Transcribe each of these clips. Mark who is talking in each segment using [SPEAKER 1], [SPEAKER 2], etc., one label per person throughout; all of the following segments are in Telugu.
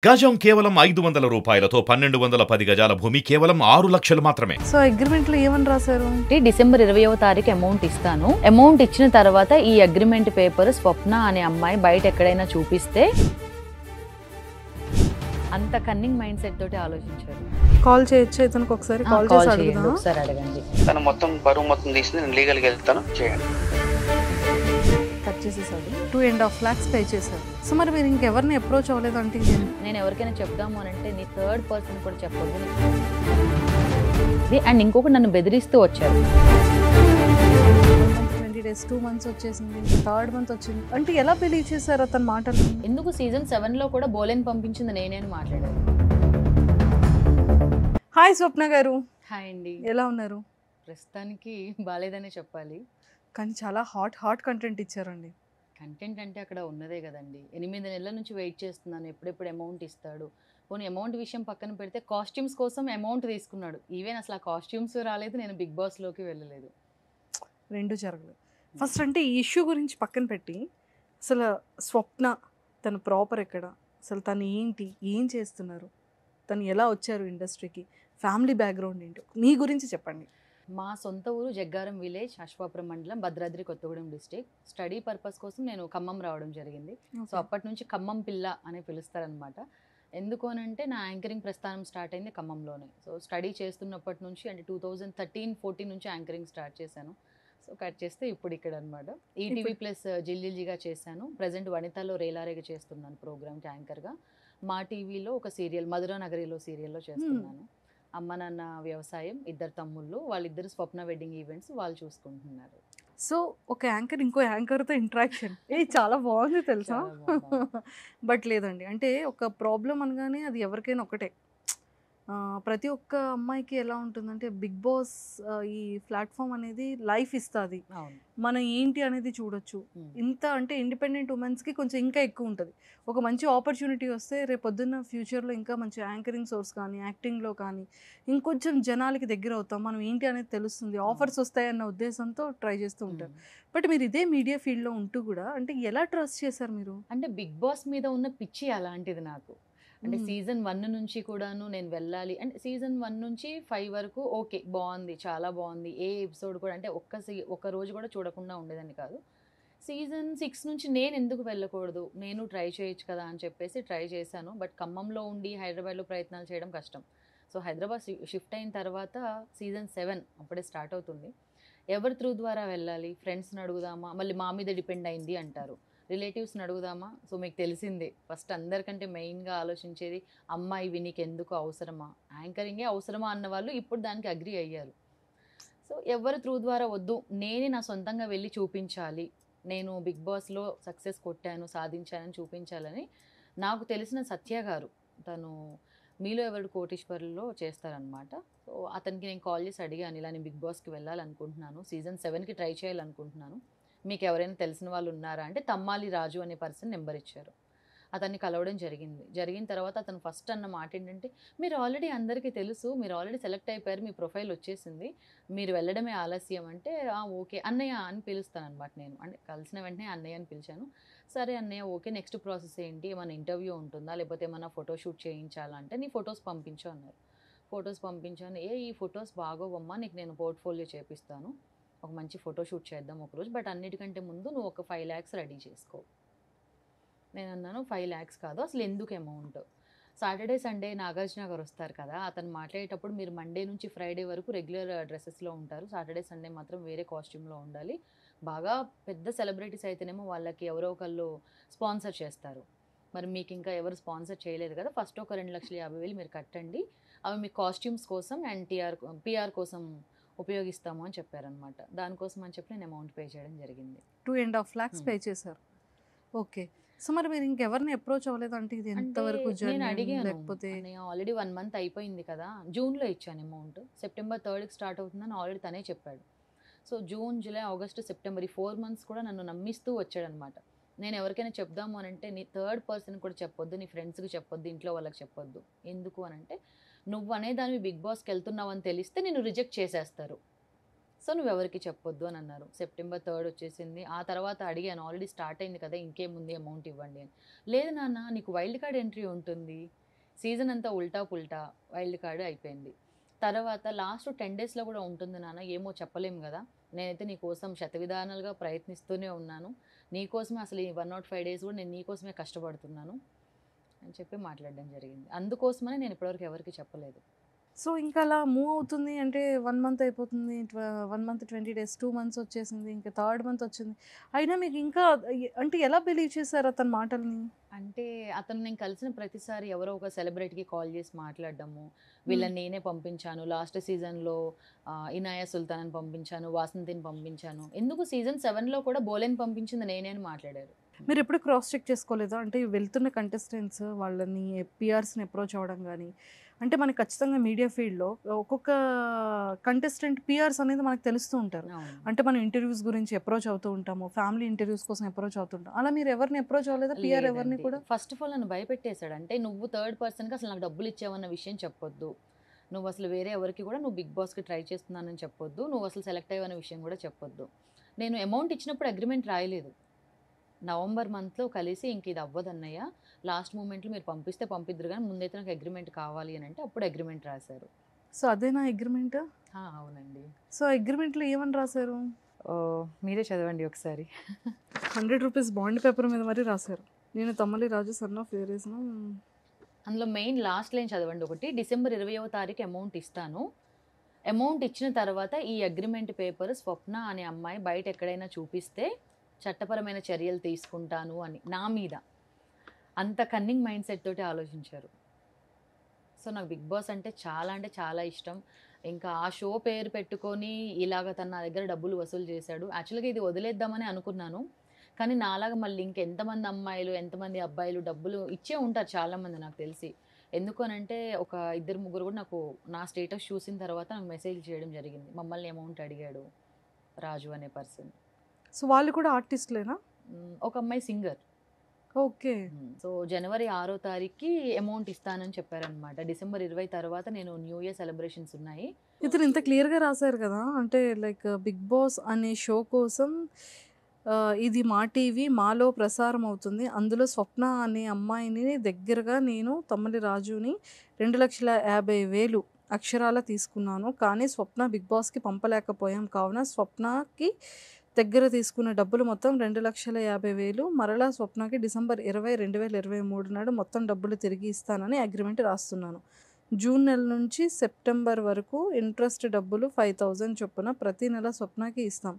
[SPEAKER 1] గజం కేవలం 500 రూపాయలతో 1210 గజాల భూమి కేవలం 6 లక్షలు మాత్రమే.
[SPEAKER 2] సో అగ్రిమెంట్ లో ఏమని రాశారు?
[SPEAKER 3] డిసెంబర్ 20వ తారీఖు అమౌంట్ ఇస్తాను. అమౌంట్ ఇచ్చిన తర్వాత ఈ అగ్రిమెంట్ పేపర్ స్వప్న అనే అమ్మాయి బయట ఎక్కడైనా చూపిస్తే అంత కన్నింగ్ మైండ్ సెట్ తోటి ఆలోచించారు.
[SPEAKER 2] కాల్ చేయొచ్చు ఇతనికి ఒకసారి కాల్ చేసి అడుగుదాం.
[SPEAKER 3] ఒకసారి అడగండి.
[SPEAKER 4] తను మొత్తం బరువు మొత్తం తీసి నేను లీగల్గా వెళ్తాను, చేయండి.
[SPEAKER 2] కట్ చేసేసాడు. 2.5 lakhs పే చేశారు. సో మరి మీరు ఇంకెవరిని అప్రోచ్ అవ్వలేదు అంటే
[SPEAKER 3] నేను ఎవరికైనా చెప్దాము అని అంటే నీ థర్డ్ పర్సన్ కూడా చెప్పొద్దు. అండ్ ఇంకొకటి నన్ను బెదిరిస్తూ వచ్చారు.
[SPEAKER 2] 20 days 2 months వచ్చేసింది, 3rd month వచ్చింది అంటే ఎలా బిలీవ్ చేశారు అతని మాటలు?
[SPEAKER 3] ఎందుకు సీజన్ 7 లో కూడా బోలెన్ పంపించింది నేనే అని మాట్లాడారు.
[SPEAKER 2] హాయ్ స్వప్న గారు.
[SPEAKER 3] హాయ్ అండి.
[SPEAKER 2] ఎలా ఉన్నారు?
[SPEAKER 3] ప్రస్తుతానికి బాలేదనే చెప్పాలి.
[SPEAKER 2] కానీ చాలా హాట్ కంటెంట్ ఇచ్చారండి.
[SPEAKER 3] కంటెంట్ అంటే అక్కడ ఉన్నదే కదండి. 8 నెలల నుంచి వెయిట్ చేస్తున్నాను ఎప్పుడెప్పుడు అమౌంట్ ఇస్తాడు. పోనీ అమౌంట్ విషయం పక్కన పెడితే కాస్ట్యూమ్స్ కోసం అమౌంట్ తీసుకున్నాడు. ఈవెన్ అసలు ఆ కాస్ట్యూమ్స్ రాలేదు, నేను బిగ్ బాస్లోకి వెళ్ళలేదు.
[SPEAKER 2] రెండు జరగలేదు. ఫస్ట్ అంటే ఈ ఇష్యూ గురించి పక్కన పెట్టి అసలు స్వప్న తన ప్రాపర్ ఎక్కడ, అసలు తను ఏంటి, ఏం చేస్తున్నారు, తను ఎలా వచ్చారు ఇండస్ట్రీకి, ఫ్యామిలీ బ్యాక్గ్రౌండ్ ఏంటో మీ గురించి చెప్పండి.
[SPEAKER 3] మా సొంత ఊరు జగ్గారం విలేజ్, అశ్వాపురం మండలం, Bhadradri Kothagudem district. Study purpose కోసం నేను ఖమ్మం రావడం జరిగింది. సో అప్పటి నుంచి ఖమ్మం పిల్ల అని పిలుస్తారనమాట. ఎందుకు అని అంటే నా యాంకరింగ్ ప్రస్థానం స్టార్ట్ అయింది ఖమ్మంలోనే. సో స్టడీ చేస్తున్నప్పటి నుంచి అంటే 2013-14 నుంచి యాంకరింగ్ స్టార్ట్ చేశాను. సో కట్ చేస్తే ఇప్పుడు ఇక్కడ అనమాట. ఈటీవీ ప్లస్ జిల్జిల్జిగా చేశాను. ప్రజెంట్ వనితాలో రేలారేగా చేస్తున్నాను ప్రోగ్రామ్కి యాంకర్గా. మా టీవీలో ఒక సీరియల్ మధురా నగరిలో సీరియల్లో చేస్తున్నాను. అమ్మ నాన్న వ్యవసాయం, 2 తమ్ముళ్ళు, వాళ్ళిద్దరు స్వప్న వెడ్డింగ్ ఈవెంట్స్ వాళ్ళు చూసుకుంటున్నారు.
[SPEAKER 2] సో ఒక యాంకర్ ఇంకో యాంకర్తో ఇంట్రాక్షన్ చాలా బాగుంది తెలుసా. బట్ లేదండి అంటే ఒక ప్రాబ్లం అనగానే అది ఎవరికైనా ఒకటే. ప్రతి ఒక్క అమ్మాయికి ఎలా ఉంటుందంటే బిగ్ బాస్ ఈ ప్లాట్ఫామ్ అనేది లైఫ్ ఇస్తుంది, మనం ఏంటి అనేది చూడొచ్చు. ఇంత అంటే ఇండిపెండెంట్ ఉమెన్స్కి కొంచెం ఇంకా ఎక్కువ ఉంటుంది. ఒక మంచి ఆపర్చునిటీ వస్తే రేపు పొద్దున్న ఫ్యూచర్లో ఇంకా మంచి యాంకరింగ్ సోర్స్ కానీ యాక్టింగ్లో కానీ ఇంకొంచెం జనాలకి దగ్గర అవుతాం, మనం ఏంటి అనేది తెలుస్తుంది, ఆఫర్స్ వస్తాయన్న ఉద్దేశంతో ట్రై చేస్తూ ఉంటారు. బట్ మీరు ఇదే మీడియా ఫీల్డ్లో ఉంటూ కూడా అంటే ఎలా ట్రస్ట్ చేశారు మీరు?
[SPEAKER 3] అంటే బిగ్ బాస్ మీద ఉన్న పిచ్చి అలాంటిది నాకు. అంటే సీజన్ 1 నుంచి కూడాను నేను వెళ్ళాలి అంటే సీజన్ 1 నుంచి 5 వరకు ఓకే బాగుంది, చాలా బాగుంది. ఏ ఎపిసోడ్ కూడా అంటే ఒక్క రోజు కూడా చూడకుండా ఉండేదాన్ని కాదు. సీజన్ 6 నుంచి నేను ఎందుకు వెళ్ళకూడదు, నేను ట్రై చేయొచ్చు కదా అని చెప్పేసి ట్రై చేశాను. బట్ ఖమ్మంలో ఉండి హైదరాబాద్లో ప్రయత్నాలు చేయడం కష్టం. సో హైదరాబాద్ షిఫ్ట్ అయిన తర్వాత సీజన్ 7 అప్పుడే స్టార్ట్ అవుతుంది. ఎవరి త్రూ ద్వారా వెళ్ళాలి, ఫ్రెండ్స్ని అడుగుదామా, మళ్ళీ మా మీద డిపెండ్ అయింది అంటారు, రిలేటివ్స్ని అడుగుదామా. సో మీకు తెలిసిందే ఫస్ట్ అందరికంటే మెయిన్గా ఆలోచించేది అమ్మాయివి నీకు ఎందుకు అవసరమా, యాంకరింగే అవసరమా అన్న వాళ్ళు ఇప్పుడు దానికి అగ్రి అయ్యారు. సో ఎవరి త్రూ ద్వారా వద్దు, నేనే నా సొంతంగా వెళ్ళి చూపించాలి, నేను బిగ్ బాస్లో సక్సెస్ కొట్టాను సాధించానని చూపించాలని. నాకు తెలిసిన సత్య గారు, తను మీలో ఎవరు కోటీశ్వర్లో చేస్తారనమాట. సో అతనికి నేను కాల్ చేసి అడిగాను, ఇలా నేను బిగ్ బాస్కి వెళ్ళాలనుకుంటున్నాను, సీజన్ 7కి ట్రై చేయాలనుకుంటున్నాను, మీకు ఎవరైనా తెలిసిన వాళ్ళు ఉన్నారా అంటే తమ్మాలి రాజు అనే పర్సన్ నెంబర్ ఇచ్చారు. అతన్ని కలవడం జరిగిన తర్వాత అతను ఫస్ట్ అన్న మాట ఏంటంటే, మీరు ఆల్రెడీ అందరికీ తెలుసు, మీరు ఆల్రెడీ సెలెక్ట్ అయిపోయారు, మీ ప్రొఫైల్ వచ్చేసింది, మీరు వెళ్ళడమే ఆలస్యం అంటే ఓకే అన్నయ్య అని పిలుస్తాను అనమాట. నేను అంటే కలిసిన వెంటనే అన్నయ్య అని పిలిచాను. సరే అన్నయ్య ఓకే, నెక్స్ట్ ప్రాసెస్ ఏంటి, ఏమైనా ఇంటర్వ్యూ ఉంటుందా లేకపోతే ఏమైనా ఫోటోషూట్ చేయించాలంటే నీ ఫొటోస్ పంపించు అన్నారు. ఫొటోస్ పంపించాను. ఈ ఫొటోస్ బాగోవమ్మా, నీకు నేను పోర్ట్ఫోలియో చేపిస్తాను, ఒక మంచి ఫోటోషూట్ చేద్దాం ఒకరోజు, బట్ అన్నిటికంటే ముందు నువ్వు ఒక 5 lakhs రెడీ చేసుకో. నేను అన్నాను 5 lakhs కాదు, అసలు ఎందుకు అమౌంట్, సాటర్డే సండే నాగార్జున గారు వస్తారు కదా, అతను మాట్లాడేటప్పుడు మీరు మండే నుంచి ఫ్రైడే వరకు రెగ్యులర్ డ్రెస్సెస్లో ఉంటారు, సాటర్డే సండే మాత్రం వేరే కాస్ట్యూమ్లో ఉండాలి, బాగా పెద్ద సెలబ్రిటీస్ అయితేనేమో వాళ్ళకి ఎవరో ఒకళ్ళు స్పాన్సర్ చేస్తారు, మరి మీకు ఇంకా ఎవరు స్పాన్సర్ చేయలేదు కదా, ఫస్ట్ ఒక 2,50,000 మీరు కట్టండి, అవి మీ కాస్ట్యూమ్స్ కోసం అండ్ పిఆర్ కోసం ఉపయోగిస్తాము అని చెప్పారనమాట. దానికోసం అని చెప్పి నేను అమౌంట్ పే చేయడం జరిగింది.
[SPEAKER 2] 2.5 lakhs పే చేశారు. ఓకే. సో మరి మీరు ఇంకెవరిని అప్రోచ్ అవ్వలేదు అంటే ఇది ఎంతవరకు
[SPEAKER 3] నేను అడిగాను,
[SPEAKER 2] లేకపోతే
[SPEAKER 3] ఆల్రెడీ 1 month అయిపోయింది కదా, జూన్లో ఇచ్చాను అమౌంట్, సెప్టెంబర్ 3కి స్టార్ట్ అవుతుందని ఆల్రెడీ తనే చెప్పాడు. So June, July, August, September ఈ 4 months కూడా నన్ను నమ్మిస్తూ వచ్చాడనమాట. నేను ఎవరికైనా చెప్దాము అని అంటే నీ థర్డ్ పర్సన్ కూడా చెప్పొద్దు, నీ ఫ్రెండ్స్కి చెప్పొద్దు, ఇంట్లో వాళ్ళకి చెప్పొద్దు. ఎందుకు అని అంటే నువ్వు అనేదానివి బిగ్ బాస్కి వెళ్తున్నావు అని తెలిస్తే నేను రిజెక్ట్ చేసేస్తారు, సో నువ్వెవరికి చెప్పొద్దు అని అన్నారు. సెప్టెంబర్ 3 వచ్చేసింది. ఆ తర్వాత అడిగాను, ఆల్రెడీ స్టార్ట్ అయింది కదా, ఇంకేముంది అమౌంట్ ఇవ్వండి అని. లేదు నాన్న నీకు వైల్డ్ కార్డ్ ఎంట్రీ ఉంటుంది. సీజన్ అంతా ఉల్టా పుల్టా వైల్డ్ కార్డ్ అయిపోయింది. తర్వాత లాస్ట్ 10 డేస్‌లో కూడా ఉంటుంది నాన్న, ఏమో చెప్పలేము కదా. నేనైతే నీ కోసం శతవిధానాలుగా ప్రయత్నిస్తూనే ఉన్నాను. నీకోసమే అసలు ఈ 105 డేస్ కూడా నేను నీకోసమే కష్టపడుతున్నాను అని చెప్పి మాట్లాడడం జరిగింది. అందుకోసమనే నేను ఇప్పటివరకు ఎవరికీ చెప్పలేదు.
[SPEAKER 2] సో ఇంకా అలా మూవ్ అవుతుంది అంటే 1 మంత్ అయిపోతుంది. 1 మంత్ 20 డేస్, 2 మంత్స్ వచ్చేసింది. ఇంకా థర్డ్ మంత్ వచ్చింది. అయినా మీకు ఇంకా అంటే ఎలా బిలీవ్ చేశారు అతని మాటల్ని?
[SPEAKER 3] అంటే అతను నేను కలిసిన ప్రతిసారి ఎవరో ఒక సెలబ్రిటీకి కాల్ చేసి మాట్లాడడము, వీళ్ళని నేనే పంపించాను, లాస్ట్ సీజన్‌లో ఇనాయా సుల్తాన్ని పంపించాను, వాసంతిని పంపించాను, ఎందుకు సీజన్ 7లో కూడా బోలెని పంపించింది నేనే అని మాట్లాడారు.
[SPEAKER 2] మీరు ఎప్పుడు క్రాస్ చెక్ చేసుకోలేదా? అంటే వెళ్తున్న కంటెస్టెంట్స్ వాళ్ళని పిఆర్స్‌ని అప్రోచ్ అవ్వడం గానీ, అంటే మనకి ఖచ్చితంగా మీడియా ఫీల్డ్‌లో ఒక్కొక్క కంటెస్టెంట్ పిఆర్స్ అనేది మనకు తెలుస్తూ ఉంటారు.
[SPEAKER 3] అవును.
[SPEAKER 2] అంటే మనం ఇంటర్వ్యూస్ గురించి అప్రోచ్ అవుతూ ఉంటాము. ఫ్యామిలీ ఇంటర్వ్యూస్ కోసం అప్రోచ్ అవుతుంటాం. అలా మీరు ఎవరిని అప్రోచ్ అవ్వలేదా? పిఆర్ ఎవరిని
[SPEAKER 3] లేదండి.
[SPEAKER 2] కూడా?
[SPEAKER 3] ఫస్ట్ ఆఫ్ ఆల్ నన్ను భయపెట్టేశాడు. అంటే నువ్వు థర్డ్ పర్సన్‌కి అసలు నాకు డబ్బులు ఇచ్చావన్న విషయం చెప్పొద్దు. నువ్వు అసలు వేరే ఎవరికి కూడా నువ్వు బిగ్ బాస్‌కి ట్రై చేస్తున్నానని చెప్పొద్దు. నువ్వు అసలు సెలెక్ట్ అయ్యావన్న విషయం కూడా చెప్పొద్దు. నేను అమౌంట్ ఇచ్చినప్పుడు అగ్రిమెంట్ రాయలేదు. నవంబర్ మంత్‌లో కలిసి ఇంక ఇది అవ్వదన్నయ్య, లాస్ట్ మూమెంట్‌లో మీరు పంపిస్తే పంపిద్దురు గానీ ముందైతే నాకు అగ్రిమెంట్ కావాలి అని అంటే అప్పుడు అగ్రిమెంట్ రాశారు.
[SPEAKER 2] సో అదేనా అగ్రిమెంట్?
[SPEAKER 3] అవునండి.
[SPEAKER 2] సో అగ్రిమెంట్‌లో ఏమని రాశారు?
[SPEAKER 3] మీరే చదవండి ఒకసారి.
[SPEAKER 2] 100 రూపీస్ బాండ్ పేపర్ మీద మరి రాశారు. నేను తమ్మలి రాజు సన్ ఆఫ్ వేరేస్‌ను.
[SPEAKER 3] అందులో మెయిన్ లాస్ట్ లైన్ చదవండి ఒకటి. డిసెంబర్ 20వ తారీఖు అమౌంట్ ఇస్తాను. అమౌంట్ ఇచ్చిన తర్వాత ఈ అగ్రిమెంట్ పేపర్ స్వప్న అనే అమ్మాయి బయట ఎక్కడైనా చూపిస్తే చట్టపరమైన చర్యలు తీసుకుంటాను అని నా మీద. అంత కన్నింగ్ మైండ్ సెట్ తోటి ఆలోచించారు. సో నాకు బిగ్ బాస్ అంటే చాలా ఇష్టం. ఇంకా ఆ షో పేరు పెట్టుకొని ఇలాగ తను నా దగ్గర డబ్బులు వసూలు చేశాడు. యాక్చువల్గా ఇది వదిలేద్దామని అనుకున్నాను. కానీ నాలాగా మళ్ళీ ఇంకెంతమంది అమ్మాయిలు ఎంతమంది అబ్బాయిలు డబ్బులు ఇచ్చే ఉంటారు చాలామంది నాకు తెలిసి. ఎందుకు అనంటే ఒక 2-3 కూడా నాకు నా స్టేటస్ చూసిన తర్వాత నాకు మెసేజ్ చేయడం జరిగింది. మమ్మల్ని అమౌంట్ అడిగాడు రాజు అనే పర్సన్.
[SPEAKER 2] సో వాళ్ళు కూడా ఆర్టిస్ట్‌లేనా?
[SPEAKER 3] ఒక అమ్మాయి సింగర్.
[SPEAKER 2] ఓకే.
[SPEAKER 3] సో జనవరి 6వ తారీఖుకి అమౌంట్ ఇస్తానని చెప్పారనమాట. డిసెంబర్ 20 తర్వాత నేను న్యూ ఇయర్ సెలబ్రేషన్స్ ఉన్నాయి.
[SPEAKER 2] ఇతను ఇంత క్లియర్‌గా రాశారు కదా! అంటే లైక్ బిగ్ బాస్ అనే షో కోసం ఇది మా టీవీ మాలో ప్రసారం అవుతుంది. అందులో స్వప్న అనే అమ్మాయిని దగ్గరగా నేను తమ్మలి రాజుని 2,50,000 అక్షరాల తీసుకున్నాను. కానీ స్వప్న బిగ్ బాస్‌కి పంపలేకపోయాం. కావున స్వప్నకి దగ్గర తీసుకున్న డబ్బులు మొత్తం 2,50,000 మరలా స్వప్నకి డిసెంబర్ 20, 2023 నాడు మొత్తం డబ్బులు తిరిగి ఇస్తానని అగ్రిమెంట్ రాస్తున్నాను. జూన్ నెల నుంచి సెప్టెంబర్ వరకు ఇంట్రెస్ట్ డబ్బులు 5,000 చొప్పున ప్రతి నెల స్వప్నకి ఇస్తాం.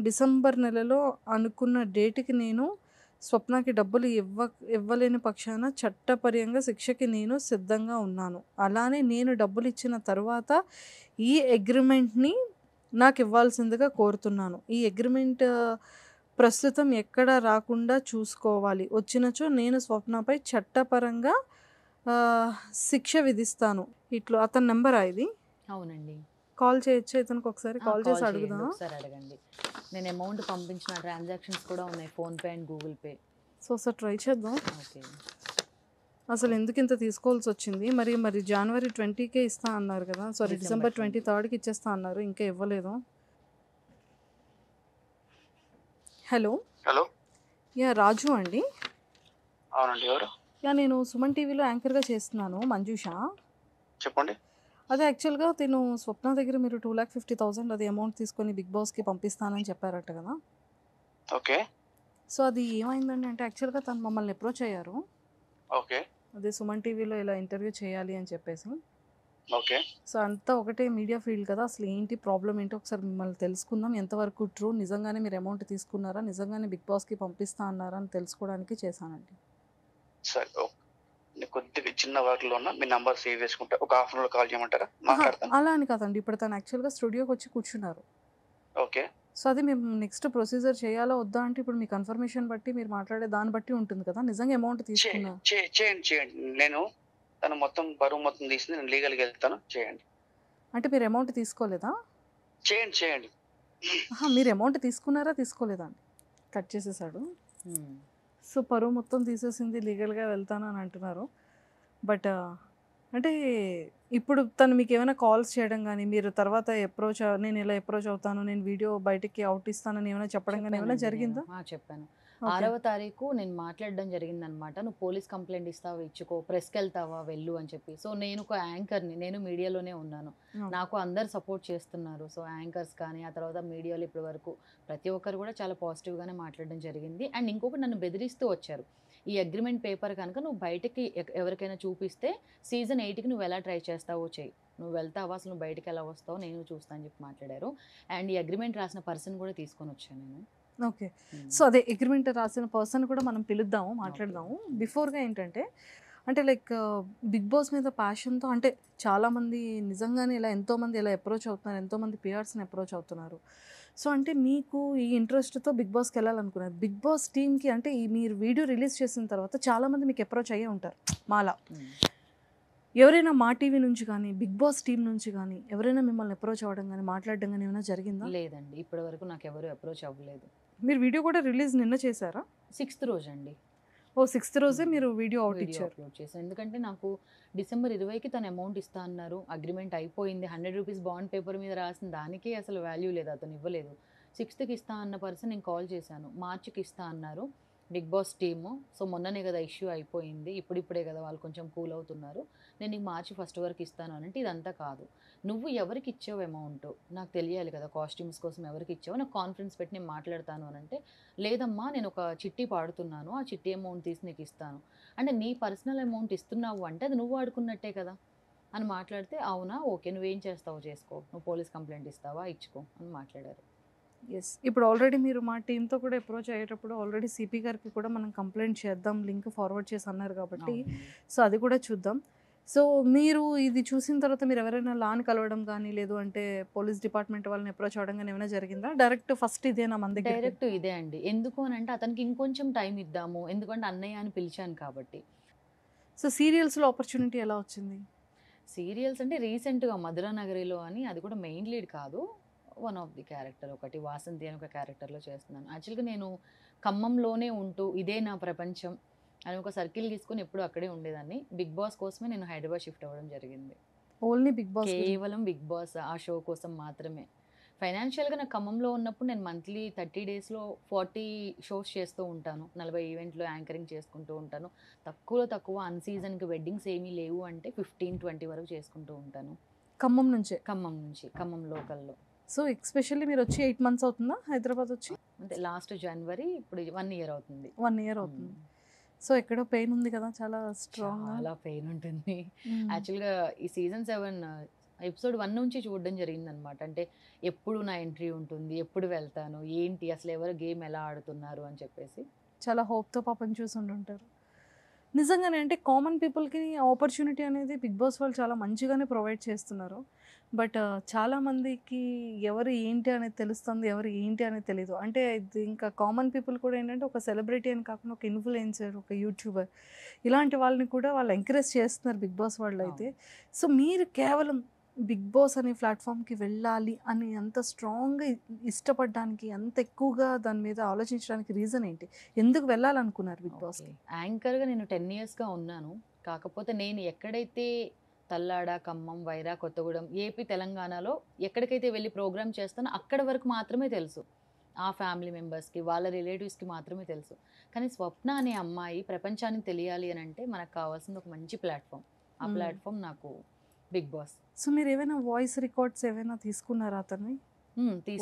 [SPEAKER 2] డిసెంబర్ నెలలో అనుకున్న డేట్‌కి నేను స్వప్నకి డబ్బులు ఇవ్వలేని పక్షాన చట్టపరంగా శిక్షకి నేను సిద్ధంగా ఉన్నాను. అలానే నేను డబ్బులు ఇచ్చిన తర్వాత ఈ అగ్రిమెంట్‌ని నాకు ఇవ్వాల్సిందిగా కోరుతున్నాను. ఈ అగ్రిమెంట్ ప్రస్తుతం ఎక్కడ రాకుండా చూసుకోవాలి. వచ్చినచో నేను స్వప్నపై చట్టపరంగా శిక్ష విధిస్తాను. ఇట్లా అతని నెంబరా ఇది?
[SPEAKER 3] అవునండి.
[SPEAKER 2] కాల్ చేయొచ్చా ఇతనికి ఒకసారి? కాల్ చేసి
[SPEAKER 3] చేయండి,
[SPEAKER 2] అడుగుదాం.
[SPEAKER 3] ఒకసారి అడగండి. నేను అమౌంట్ పంపించిన ట్రాన్సాక్షన్స్ కూడా ఉన్నాయి, PhonePe and Google pay.
[SPEAKER 2] So sir try చేద్దాం.
[SPEAKER 3] ఓకే.
[SPEAKER 2] అసలు ఎందుకు ఇంత తీసుకోవాల్సి వచ్చింది? మరి జనవరి 20కే ఇస్తా అన్నారు కదా, సారీ డిసెంబర్ 23కి ఇచ్చేస్తా అన్నారు, ఇంకా ఇవ్వలేదు. హలో
[SPEAKER 4] హలో,
[SPEAKER 2] యా రాజు అండి.
[SPEAKER 4] అవునండి. ఎవరు?
[SPEAKER 2] యా నేను సుమన్ టీవీలో యాంకర్గా చేస్తున్నాను, మంజుష.
[SPEAKER 4] చెప్పండి.
[SPEAKER 2] అదే యాక్చువల్గా తిను స్వప్న దగ్గర మీరు 2,50,000 అది అమౌంట్ తీసుకొని బిగ్ బాస్కి పంపిస్తానని చెప్పారట కదా.
[SPEAKER 4] ఓకే.
[SPEAKER 2] సో అది ఏమైందండి అంటే యాక్చువల్గా తను మమ్మల్ని అప్రోచ్ అయ్యారు.
[SPEAKER 4] ఓకే.
[SPEAKER 2] అదే సుమన్ టీవీలో ఇలా ఇంటర్వ్యూ చేయాలి అని చెప్పేసి.
[SPEAKER 4] ఓకే.
[SPEAKER 2] సో అంతా ఒకటే మీడియా ఫీల్డ్ కదా, అసలు ఏంటి ప్రాబ్లం ఏంటో ఒకసారి మిమ్మల్ని తెలుసుకుందాం. ఎంతవరకు ట్రూ, నిజంగానే మీరు అమౌంట్ తీసుకున్నారా, నిజంగానే బిగ్ బాస్కి పంపిస్తా అన్నారా అని తెలుసుకోవడానికి చేశానండి.
[SPEAKER 4] సరే, ఓకే. నేను కొద్దిగా చిన్న వర్క్లో ఉన్నా, మీ నంబర్ సేవ్ చేసుకుంటా. ఒక హాఫ్ అన్ అవర్లో కాల్ చేయమంటారా? మాట్లాడతాను.
[SPEAKER 2] అలా అని కాదండి, ఇప్పుడు తను యాక్చువల్గా స్టూడియోకి వచ్చి కూర్చున్నారు.
[SPEAKER 4] ఓకే.
[SPEAKER 2] సో అది మేము నెక్స్ట్ ప్రొసీజర్ చేయాలా వద్దా అంటే ఇప్పుడు మీ కన్ఫర్మేషన్ బట్టి మీరు మాట్లాడే దాన్ని బట్టి ఉంటుంది కదా. నిజంగా అమౌంట్ తీసుకున్నా
[SPEAKER 4] చేయండి. నేను తను మొత్తం బరువు మొత్తం తీసింది, నేను లీగల్గా వెళ్తాను. చేయండి.
[SPEAKER 2] అంటే మీరు అమౌంట్ తీసుకోలేదా?
[SPEAKER 4] చేయండి.
[SPEAKER 2] మీరు అమౌంట్ తీసుకున్నారా తీసుకోలేదా అండి? కట్ చేసేసాడు. సో పరువు మొత్తం తీసేసింది, లీగల్గా వెళ్తాను అని అంటున్నారు. బట్ అంటే ఇప్పుడు తను మీకు ఏమైనా కాల్స్ చేయడం కానీ మీరు తర్వాత నేను ఇలా అప్రోచ్ అవుతాను, నేను వీడియో బయటికి అవుట్ ఇస్తానని ఏమైనా చెప్పడం కానీ ఏమైనా
[SPEAKER 3] చెప్పానండి
[SPEAKER 2] జరిగిందా?
[SPEAKER 3] నేను. చెప్పాను.
[SPEAKER 2] ఓకే.
[SPEAKER 3] 6వ తారీఖు నేను మాట్లాడడం జరిగిందనమాట. నువ్వు పోలీస్ కంప్లైంట్ ఇస్తావా ఇచ్చుకో, ప్రెస్కి వెళ్తావా వెళ్ళు అని చెప్పి. సో నేను ఒక యాంకర్ని, నేను మీడియాలోనే ఉన్నాను. నాకు అందరు సపోర్ట్ చేస్తున్నారు. సో యాంకర్స్ కానీ ఆ తర్వాత మీడియాలో ఇప్పటి వరకు ప్రతి ఒక్కరు కూడా చాలా పాజిటివ్గానే మాట్లాడడం జరిగింది. అండ్ ఇంకొకటి నన్ను బెదిరిస్తూ వచ్చారు. ఈ అగ్రిమెంట్ పేపర్ కనుక నువ్వు బయటకి ఎవరికైనా చూపిస్తే సీజన్ 8కి నువ్వు ఎలా ట్రై చేస్తావో చెయ్యి, నువ్వు వెళ్తావా, అసలు నువ్వు బయటకి ఎలా వస్తావో నేను చూస్తాను అని చెప్పి మాట్లాడారు. అండ్ ఈ అగ్రిమెంట్ రాసిన పర్సన్ కూడా తీసుకొని వచ్చాను నేను.
[SPEAKER 2] ఓకే. సో అదే అగ్రిమెంట్ రాసిన పర్సన్ కూడా మనం పిలుద్దాము, మాట్లాడదాము. బిఫోర్గా ఏంటంటే అంటే లైక్ బిగ్ బాస్ మీద ప్యాషన్తో అంటే చాలామంది నిజంగానే ఇలా ఎంతోమంది ఇలా అప్రోచ్ అవుతున్నారు, ఎంతోమంది పిఆర్స్ని అప్రోచ్ అవుతున్నారు. సో అంటే మీకు ఈ ఇంట్రెస్ట్తో బిగ్ బాస్కి వెళ్ళాలనుకున్నారు. బిగ్ బాస్ టీమ్కి అంటే మీరు వీడియో రిలీజ్ చేసిన తర్వాత చాలామంది మీకు అప్రోచ్ అయ్యే ఉంటారు. మాలా ఎవరైనా మా టీవీ నుంచి కానీ బిగ్ బాస్ టీం నుంచి కానీ ఎవరైనా మిమ్మల్ని అప్రోచ్ అవ్వడం కానీ మాట్లాడడం కానీ ఏమైనా జరిగిందా?
[SPEAKER 3] లేదండి, ఇప్పటి వరకు నాకు ఎవరు అప్రోచ్ అవ్వలేదు.
[SPEAKER 2] మీరు వీడియో కూడా రిలీజ్ నిన్న చేశారా?
[SPEAKER 3] 6th రోజు అండి.
[SPEAKER 2] ఓ 6th రోజే మీరు వీడియో అవుట్ ఇచ్చారు.
[SPEAKER 3] అప్లోడ్ చేశాను. ఎందుకంటే నాకు డిసెంబర్ 20కి తను అమౌంట్ ఇస్తా అన్నారు. అగ్రిమెంట్ అయిపోయింది. 100 రూపీస్ బాండ్ పేపర్ మీద రాసిన దానికి అసలు వాల్యూ లేదు, అతను ఇవ్వలేదు. 6థ్కి ఇస్తా అన్న పర్సన్ నేను కాల్ చేశాను. మార్చికి ఇస్తా అన్నారు బిగ్ బాస్ టీము. సో మొన్ననే కదా ఇష్యూ అయిపోయింది, ఇప్పుడిప్పుడే కదా వాళ్ళు కొంచెం కూల్ అవుతున్నారు, నేను నీకు మార్చి 1st వరకు ఇస్తాను అంటే ఇదంతా కాదు. నువ్వు ఎవరికి ఇచ్చావు అమౌంట్ నాకు తెలియాలి కదా, కాస్ట్యూమ్స్ కోసం ఎవరికి ఇచ్చావు, నాకు కాన్ఫరెన్స్ పెట్టి నేను మాట్లాడతాను అని అంటే, లేదమ్మా నేను ఒక చిట్టి పాడుతున్నాను, ఆ చిట్టి అమౌంట్ తీసి నీకు ఇస్తాను అంటే, నీ పర్సనల్ అమౌంట్ ఇస్తున్నావు అంటే అది నువ్వు వాడుకున్నట్టే కదా అని మాట్లాడితే, అవునా ఓకే నువ్వేం చేస్తావో చేసుకో, నువ్వు పోలీస్ కంప్లైంట్ ఇస్తావా ఇచ్చుకో అని మాట్లాడారు.
[SPEAKER 2] ఎస్. ఇప్పుడు ఆల్రెడీ మీరు మా టీంతో కూడా అప్రోచ్ అయ్యేటప్పుడు ఆల్రెడీ సిపి గారికి కూడా మనం కంప్లైంట్ చేద్దాం, లింక్ ఫార్వర్డ్ చేసి అన్నారు కాబట్టి సో అది కూడా చూద్దాం. సో మీరు ఇది చూసిన తర్వాత మీరు ఎవరైనా లాని కలవడం కానీ లేదు అంటే పోలీస్ డిపార్ట్మెంట్ వాళ్ళని అప్రోచ్ అవ్వడం కానీ ఏమైనా జరిగిందా? డైరెక్ట్ ఫస్ట్ ఇదేనా మన దగ్గర?
[SPEAKER 3] డైరెక్ట్ ఇదే అండి. ఎందుకు అని అంటే అతనికి ఇంకొంచెం టైం ఇద్దాము, ఎందుకంటే అన్నయ్య అని పిలిచాను కాబట్టి.
[SPEAKER 2] సో సీరియల్స్లో ఆపర్చునిటీ ఎలా వచ్చింది?
[SPEAKER 3] సీరియల్స్ అంటే రీసెంట్గా మధురా నగరిలో అని, అది కూడా మెయిన్ లీడ్ కాదు, వన్ ఆఫ్ ది క్యారెక్టర్, ఒకటి వాసంతి అని ఒక క్యారెక్టర్లో చేస్తున్నాను. యాక్చువల్గా నేను ఖమ్మంలోనే ఉంటూ ఇదే నా ప్రపంచం అని ఒక సర్కిల్ తీసుకొని ఎప్పుడు అక్కడే ఉండేదాన్ని. బిగ్ బాస్ కోసమే నేను హైదరాబాద్ షిఫ్ట్ అవ్వడం జరిగింది.
[SPEAKER 2] Only Bigg Boss?
[SPEAKER 3] కేవలం బిగ్ బాస్ ఆ షో కోసం మాత్రమే. ఫైనాన్షియల్గా నాకు ఖమ్మంలో ఉన్నప్పుడు నేను మంత్లీ 30 డేస్లో 40 షోస్ చేస్తూ ఉంటాను, 40 ఈవెంట్లు యాంకరింగ్ చేసుకుంటూ ఉంటాను. తక్కువలో తక్కువ అన్ సీజన్కి వెడ్డింగ్స్ ఏమీ లేవు అంటే 15-20 వరకు చేసుకుంటూ ఉంటాను.
[SPEAKER 2] ఖమ్మం నుంచే?
[SPEAKER 3] ఖమ్మం నుంచి, ఖమ్మం లోకల్లో.
[SPEAKER 2] సో ఎక్స్పెషల్లీ మీరు వచ్చి 8 months అవుతుందా హైదరాబాద్ వచ్చి?
[SPEAKER 3] అంటే లాస్ట్ జనవరి, ఇప్పుడు 1 year అవుతుంది.
[SPEAKER 2] 1 year అవుతుంది. సో ఎక్కడో పెయిన్ ఉంది కదా, చాలా స్ట్రాంగ్.
[SPEAKER 3] చాలా పెయిన్ ఉంటుంది. యాక్చువల్గా ఈ సీజన్ 7 ఎపిసోడ్ 1 నుంచి చూడడం జరిగింది అనమాట. అంటే ఎప్పుడు నా ఎంట్రీ ఉంటుంది, ఎప్పుడు వెళ్తాను, ఏంటి అసలు ఎవరు గేమ్ ఎలా ఆడుతున్నారు అని చెప్పేసి
[SPEAKER 2] చాలా హోప్తో పాపం చూసి ఉంటారు. నిజంగానే అంటే కామన్ పీపుల్కి ఆపర్చునిటీ అనేది బిగ్ బాస్ వాళ్ళు చాలా మంచిగానే ప్రొవైడ్ చేస్తున్నారు. బట్ చాలామందికి ఎవరు ఏంటి అనేది తెలుస్తుంది, ఎవరు ఏంటి అనేది తెలీదు. అంటే ఇది ఇంకా కామన్ పీపుల్ కూడా ఏంటంటే ఒక సెలబ్రిటీ అని కాకుండా ఒక ఇన్ఫ్లుయెన్సర్, ఒక యూట్యూబర్ ఇలాంటి వాళ్ళని కూడా వాళ్ళు ఎంకరేజ్ చేస్తున్నారు బిగ్ బాస్ వాళ్ళు అయితే. సో మీరు కేవలం బిగ్ బాస్ అనే ప్లాట్ఫామ్కి వెళ్ళాలి అని అంత స్ట్రాంగ్గా ఇష్టపడడానికి, అంత ఎక్కువగా దాని మీద ఆలోచించడానికి రీజన్ ఏంటి? ఎందుకు వెళ్ళాలనుకున్నారు బిగ్ బాస్కి?
[SPEAKER 3] యాంకర్గా నేను 10 yearsగా ఉన్నాను. కాకపోతే నేను ఎక్కడైతే తల్లాడ, ఖమ్మం, వైరా, కొత్తగూడెం, ఏపీ, తెలంగాణలో ఎక్కడికైతే వెళ్ళి ప్రోగ్రామ్ చేస్తానో అక్కడ వరకు మాత్రమే తెలుసు. ఆ ఫ్యామిలీ మెంబర్స్కి, వాళ్ళ రిలేటివ్స్కి మాత్రమే తెలుసు. కానీ స్వప్న అనే అమ్మాయి ప్రపంచానికి తెలియాలి అని అంటే మనకు కావాల్సింది ఒక మంచి ప్లాట్ఫామ్. ఆ ప్లాట్ఫామ్ నాకు బిగ్ బాస్.
[SPEAKER 2] సో మీరు ఏమైనా వాయిస్ రికార్డ్స్ ఏమైనా తీసుకున్నారా అతన్ని?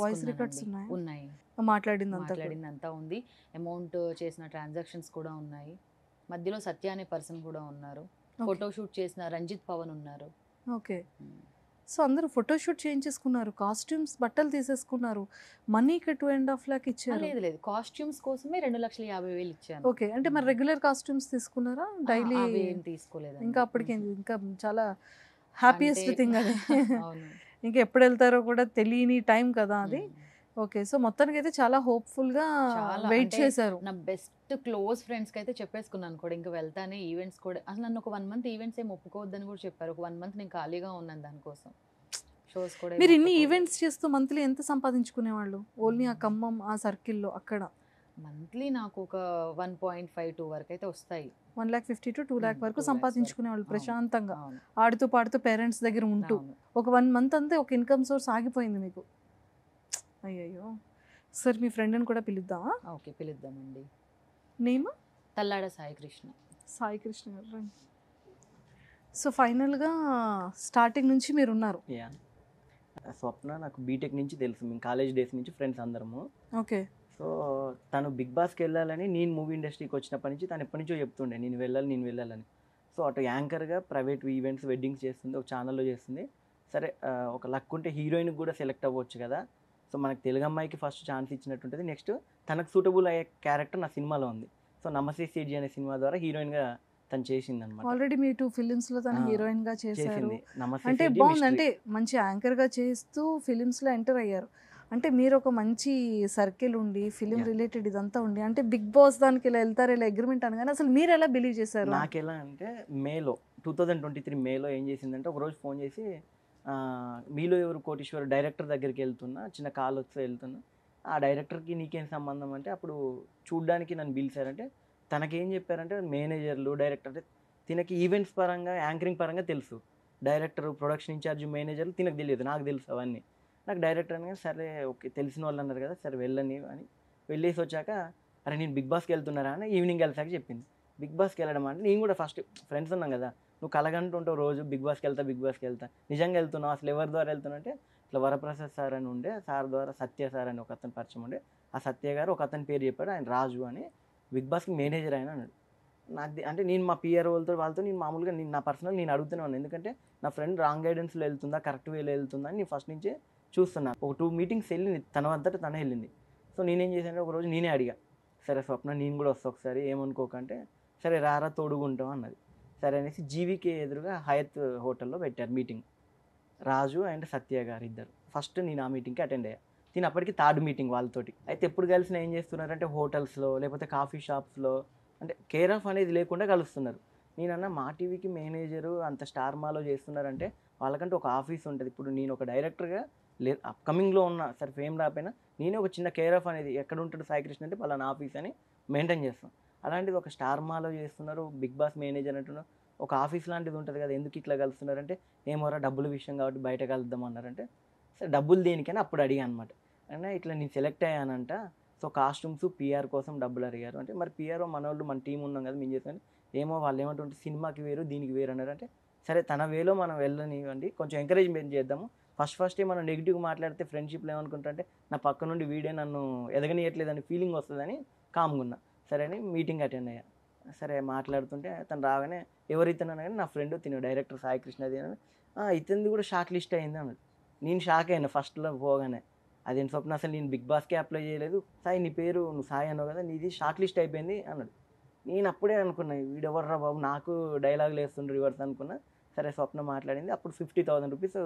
[SPEAKER 2] వాయిస్ రికార్డ్స్
[SPEAKER 3] ఉన్నాయి, మాట్లాడిందంతా ఉంది. అమౌంట్ చేసిన ట్రాన్సాక్షన్స్ కూడా ఉన్నాయి. మధ్యలో సత్య అనే పర్సన్ కూడా ఉన్నారు. ఫోటోషూట్ చేసిన రంజిత్ పవన్ ఉన్నారు.
[SPEAKER 2] ఓకే. సో అందరూ ఫోటోషూట్ చేయించేసుకున్నారు, కాస్ట్యూమ్స్ బట్టలు తీసేసుకున్నారు, మనీకి 2.5 lakhs ఇచ్చారు.
[SPEAKER 3] లేదు, కాస్ట్యూమ్స్ కోసమే 2,50,000 ఇచ్చాను.
[SPEAKER 2] ఓకే. అంటే మరి రెగ్యులర్ కాస్ట్యూమ్స్ తీసుకున్నారా? డైలీ
[SPEAKER 3] ఏం తీసుకోలేదు.
[SPEAKER 2] ఇంకా అప్పటికి ఇంకా చాలా హ్యాపీయెస్ట్ థింగ్ అది.
[SPEAKER 3] అవును.
[SPEAKER 2] ఇంకా ఎప్పుడు వెళ్తారో కూడా తెలియని టైం కదా అది. ఓకే. సో మొత్తానికి అయితే చాలా హోప్ఫుల్గా వెయిట్ చేశారు.
[SPEAKER 3] నా బెస్ట్ క్లోజ్ ఫ్రెండ్స్కి అయితే చెప్పేసుకున్నాను కూడా, ఇంకా వెళ్తానే ఈవెంట్స్ కూడా. అసలు నన్ను ఒక 1 month ఈవెంట్స్ ఏం ఒప్పుకోవద్దని కూడా చెప్పారు. ఒక 1 month నేను ఖాళీగా ఉన్నాను దానికోసం. షోస్ కూడా
[SPEAKER 2] మీరు ఇన్ని ఈవెంట్స్ చేస్తూ మంత్లీ ఎంత సంపాదించుకునేవాళ్ళు? ఓన్లీ ఆ ఖమ్మం ఆ సర్కిల్లో అక్కడ
[SPEAKER 3] మంత్లీ నాకు ఒక 1.5-2 వరకు అయితే వస్తాయి.
[SPEAKER 2] 1,50,000 to 2 lakh వరకు
[SPEAKER 3] 2 lakhs
[SPEAKER 2] సంపాదించుకునే వాళ్ళు
[SPEAKER 3] అవును.
[SPEAKER 2] ప్రశాంతంగా
[SPEAKER 3] అవును.
[SPEAKER 2] ఆడుతూ పాడుతూ పేరెంట్స్ దగ్గర ఉంటూ
[SPEAKER 3] అవును.
[SPEAKER 2] ఒక 1 month అంతే ఒక ఇన్కమ్ సోర్స్ ఆగిపోయింది మీకు. అయ్యయ్యో! సరే మీ ఫ్రెండ్ని కూడా పిలుద్దామా?
[SPEAKER 3] ఓకే, పిలుద్దామండి.
[SPEAKER 2] నేమ్
[SPEAKER 3] తల్లాడ సాయి కృష్ణ.
[SPEAKER 2] సాయి కృష్ణ గారు రండి. సో ఫైనల్గా స్టార్టింగ్ నుంచి మీరు ఉన్నారు.
[SPEAKER 5] యా స్వప్న నాకు బీటెక్ నుంచి తెలుసు, మేము కాలేజ్ డేస్ నుంచి ఫ్రెండ్స్ అందరము.
[SPEAKER 2] ఓకే.
[SPEAKER 5] సో తను బిగ్ బాస్కి వెళ్ళాలని, నేను మూవీ ఇండస్ట్రీకి వచ్చినప్పటి నుంచి తను ఎప్పటి నుంచో చెప్తుండే నేను వెళ్ళాలని. సో అటు యాంకర్గా ప్రైవేట్ ఈవెంట్స్ వెడ్డింగ్స్ చేస్తుంది, ఒక ఛానల్లో చేస్తుంది. సరే ఒక లక్ ఉంటే హీరోయిన్కి కూడా సెలెక్ట్ అవ్వచ్చు కదా. సో మనకు తెలుగు అమ్మాయికి ఫస్ట్ ఛాన్స్ ఇచ్చినట్టు ఉంటుంది. నెక్స్ట్ తనకు సూటబుల్ అయ్యే క్యారెక్టర్ నా సినిమాలో ఉంది. సో నమస్తే సిడ్జీ అనే సినిమా ద్వారా హీరోయిన్గా తను చేసింది అనమాట.
[SPEAKER 2] ఆల్రెడీ మీ 2 ఫిలిమ్స్లో తను హీరోయిన్గా చేశారు.
[SPEAKER 5] చేసింది నమస్తే
[SPEAKER 2] అంటే
[SPEAKER 5] సిడ్జీ,
[SPEAKER 2] బాగుంది,
[SPEAKER 5] మిస్టరీ.
[SPEAKER 2] అంటే మంచి యాంకర్గా చేస్తూ ఫిలిమ్స్లో ఎంటర్ అయ్యారు. అంటే మీరు ఒక మంచి సర్కిల్ ఉండి ఫిలిం
[SPEAKER 5] Yeah.
[SPEAKER 2] రిలేటెడ్ ఇదంతా ఉండి అంటే బిగ్ బాస్ దానికి ఇలా వెళ్తారు ఇలా అగ్రిమెంట్ అనగానే అసలు మీరు ఎలా బిలీవ్ చేశారు?
[SPEAKER 5] నాకు ఎలా అంటే మేలో 2023 మేలో ఏం చేసిందంటే ఒకరోజు ఫోన్ చేసి మీలో ఎవరు కోటీశ్వర్ డైరెక్టర్ దగ్గరికి వెళ్తున్నా, చిన్న కాల్ వస్తే వెళ్తున్నా, ఆ డైరెక్టర్కి నీకేం సంబంధం అంటే అప్పుడు చూడ్డానికి నన్ను పిలిచారంటే తనకేం చెప్పారంటే మేనేజర్లు డైరెక్టర్ అంటే తినకి ఈవెంట్స్ పరంగా యాంకరింగ్ పరంగా తెలుసు, డైరెక్టర్ ప్రొడక్షన్ ఇన్ఛార్జ్ మేనేజర్లు తినకు తెలియదు, నాకు తెలుసు అవన్నీ. నాకు డైరెక్టర్ అనగా సరే ఓకే తెలిసిన వాళ్ళు అన్నారు కదా సరే వెళ్ళని అని వెళ్ళేసి వచ్చాక అరే నేను బిగ్ బాస్కి వెళ్తున్నారా అని ఈవినింగ్ కలిసాక చెప్పింది. బిగ్ బాస్కి వెళ్ళడం అంటే నేను కూడా ఫస్ట్ ఫ్రెండ్స్ ఉన్నాం కదా, నువ్వు కలగంటుంటావు రోజు బిగ్ బాస్కి వెళ్తా నిజంగా వెళ్తున్నావు అసలు ఎవరి ద్వారా వెళ్తున్నా అంటే ఇట్లా వరప్రసాద్ సార్ అని ఉండే, సార్ ద్వారా సత్య సార్ అని ఒక అతను పరిచయం ఉండే, ఆ సత్య గారు ఒక అతని పేరు చెప్పాడు, ఆయన రాజు అని బిగ్ బాస్కి మేనేజర్ ఆయన అన్నాడు. నాకు అంటే నేను మా పిఆర్ వాళ్ళతో నేను మామూలుగా నా పర్సనల్ నేను అడుగుతూనే ఉన్నాను, ఎందుకంటే నా ఫ్రెండ్ రాంగ్ గైడెన్స్లో వెళ్తుందా కరెక్ట్ వేలో వెళ్తుందా అని నేను ఫస్ట్ నుంచే చూస్తున్నాను. ఒక 2 మీటింగ్స్ వెళ్ళింది తన అంతటా తనే వెళ్ళింది. సో నేనేం చేశానంటే ఒకరోజు నేనే అడిగా, సరే స్వప్న నేను కూడా వస్తా ఒకసారి ఏమనుకోకంటే సరే రారా తోడుగుంటాం అన్నది. సరే అనేసి జీవీకే ఎదురుగా హయత్ హోటల్లో పెట్టారు మీటింగ్, రాజు అండ్ సత్య గారు ఇద్దరు. ఫస్ట్ నేను ఆ మీటింగ్కి అటెండ్ అయ్యా. నేను అప్పటికి 3rd మీటింగ్ వాళ్ళతోటి. అయితే ఎప్పుడు కలిసిన ఏం చేస్తున్నారంటే హోటల్స్లో లేకపోతే కాఫీ షాప్స్లో అంటే కేర్ ఆఫ్ అనేది లేకుండా కలుస్తున్నారు. నేనన్నా మా టీవీకి మేనేజరు అంత స్టార్ మాలో చేస్తున్నారంటే వాళ్ళకంటే ఒక ఆఫీస్ ఉంటుంది. ఇప్పుడు నేను ఒక డైరెక్టర్గా అప్కమింగ్లో ఉన్నా సరే ఫేమ్ రాకపోయినా నేనే ఒక చిన్న కేర్ ఆఫ్ అనేది ఎక్కడ ఉంటాడు సాయికృష్ణ అంటే పలానా ఆఫీస్ అని మెయింటైన్ చేస్తాం. అలాంటిది ఒక స్టార్ మాలో చేస్తున్నారు, బిగ్ బాస్ మేనేజర్ అంటున్నారు, ఒక ఆఫీస్ లాంటిది ఉంటుంది కదా ఎందుకు ఇట్లా కలుస్తున్నారంటే ఏమోరా డబ్బుల విషయం కాబట్టి బయట కలుద్దాం అన్నారంటే సరే డబ్బులు దేనికని అప్పుడు అడిగా అనమాట. అయినా ఇట్లా నేను సెలెక్ట్ అయ్యానంట, సో కాస్ట్యూమ్స్ పిఆర్ కోసం డబ్బులు అడిగారు అంటే మరి పిఆర్ మన వాళ్ళు మన టీం ఉన్నాం కదా మేము చేసుకొని ఏమో వాళ్ళు ఏమంటుంటే సినిమాకి వేరు దీనికి వేరు అన్నారు. అంటే సరే తన వేలో మనం వెళ్ళనివ్వండి, కొంచెం ఎంకరేజ్మెంట్ చేద్దాము. ఫస్టే మనం నెగిటివ్ మాట్లాడితే ఫ్రెండ్షిప్లో ఏమనుకుంటారంటే నా పక్క నుండి వీడే నన్ను ఎదగనియట్లేదని ఫీలింగ్ వస్తుందని కామ్గున్నా. సరే అని మీటింగ్ అటెండ్ అయ్యా. సరే మాట్లాడుతుంటే తను రాగానే ఎవరితను అనగానే నా ఫ్రెండ్ తిన డైరెక్టర్ సాయి కృష్ణది అని ఇతనిది కూడా షార్ట్ లిస్ట్ అయింది అన్నాడు. నేను షాక్ అయినా ఫస్ట్లో పోగానే, అదేంటి స్వప్న అసలు నేను బిగ్ బాస్కే అప్లై చేయలేదు, సాయి నీ పేరు నువ్వు సాయి అన్నావు కదా నీది షార్ట్ లిస్ట్ అయిపోయింది అన్నాడు. నేను అప్పుడే అనుకున్నా వీడెవర్రా బాబు నాకు డైలాగులు వేస్తుండ్రు రివర్స్ అనుకున్నా. సరే స్వప్న మాట్లాడింది, అప్పుడు 50,000 రూపీస్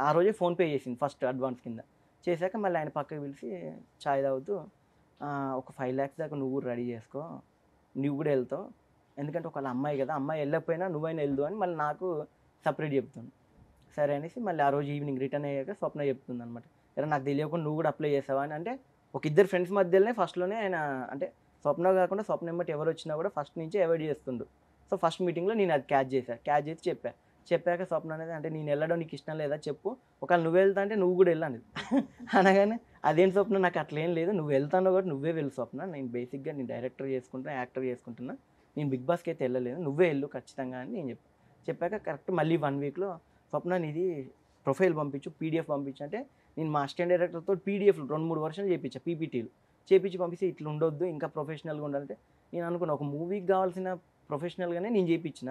[SPEAKER 5] ఆ రోజే ఫోన్పే చేసింది ఫస్ట్ అడ్వాన్స్ కింద. చేశాక మళ్ళీ ఆయన పక్కకి పిలిచి ఛాయ్ తాగుతూ ఒక 5 lakhs దాకా నువ్వు కూడా రెడీ చేసుకో, నువ్వు కూడా వెళ్తావు, ఎందుకంటే ఒకవేళ అమ్మాయి కదా అమ్మాయి వెళ్ళకపోయినా నువ్వైనా వెళ్దు అని మళ్ళీ నాకు సపరేట్ చెప్తుంది. సరే అనేసి మళ్ళీ ఆ రోజు ఈవినింగ్ రిటర్న్ అయ్యాక స్వప్న చెప్తుంది అనమాట, ఎలా నాకు తెలియకుండా నువ్వు కూడా అప్లై చేసావా అని. అంటే ఒక ఇద్దరు ఫ్రెండ్స్ మధ్యలోనే ఫస్ట్లోనే ఆయన అంటే స్వప్న కాకుండా స్వప్న ఎమ్మటి ఎవరు వచ్చినా కూడా ఫస్ట్ నుంచి అవాయిడ్ చేస్తుండు. సో ఫస్ట్ మీటింగ్లో నేను అది క్యాచ్ చేసి చెప్పాక స్వప్న అనేది అంటే నేను వెళ్ళడం నీకు ఇష్టం లేదా చెప్పు, ఒకవేళ నువ్వు వెళ్తా అంటే నువ్వు కూడా వెళ్ళాను అనగానే అదేం స్వప్న నాకు అట్లేం లేదు, నువ్వు వెళ్తాను కాబట్టి నువ్వే వెళ్ళు స్వప్న, నేను బేసిక్గా నేను డైరెక్టర్ చేసుకుంటున్నా యాక్టర్ చేసుకుంటున్నా, నేను బిగ్ బాస్కి అయితే వెళ్ళలేదు, నువ్వే వెళ్ళు ఖచ్చితంగా అని నేను చెప్పాక కరెక్ట్ మళ్ళీ 1 వీక్లో స్వప్న నీది ప్రొఫైల్ పంపించు పీడిఎఫ్ పంపించు అంటే నేను మా అసిస్టెంట్ డైరెక్టర్తో పీడిఎఫ్లు 2-3 వర్షన్లు చేయించా, పీపీటీలు చేయించి పంపిస్తే ఇట్లా ఉండొద్దు ఇంకా ప్రొఫెషనల్గా ఉండాలంటే నేను అనుకున్నా ఒక మూవీకి కావాల్సిన ప్రొఫెషనల్గానే నేను చేయించిన,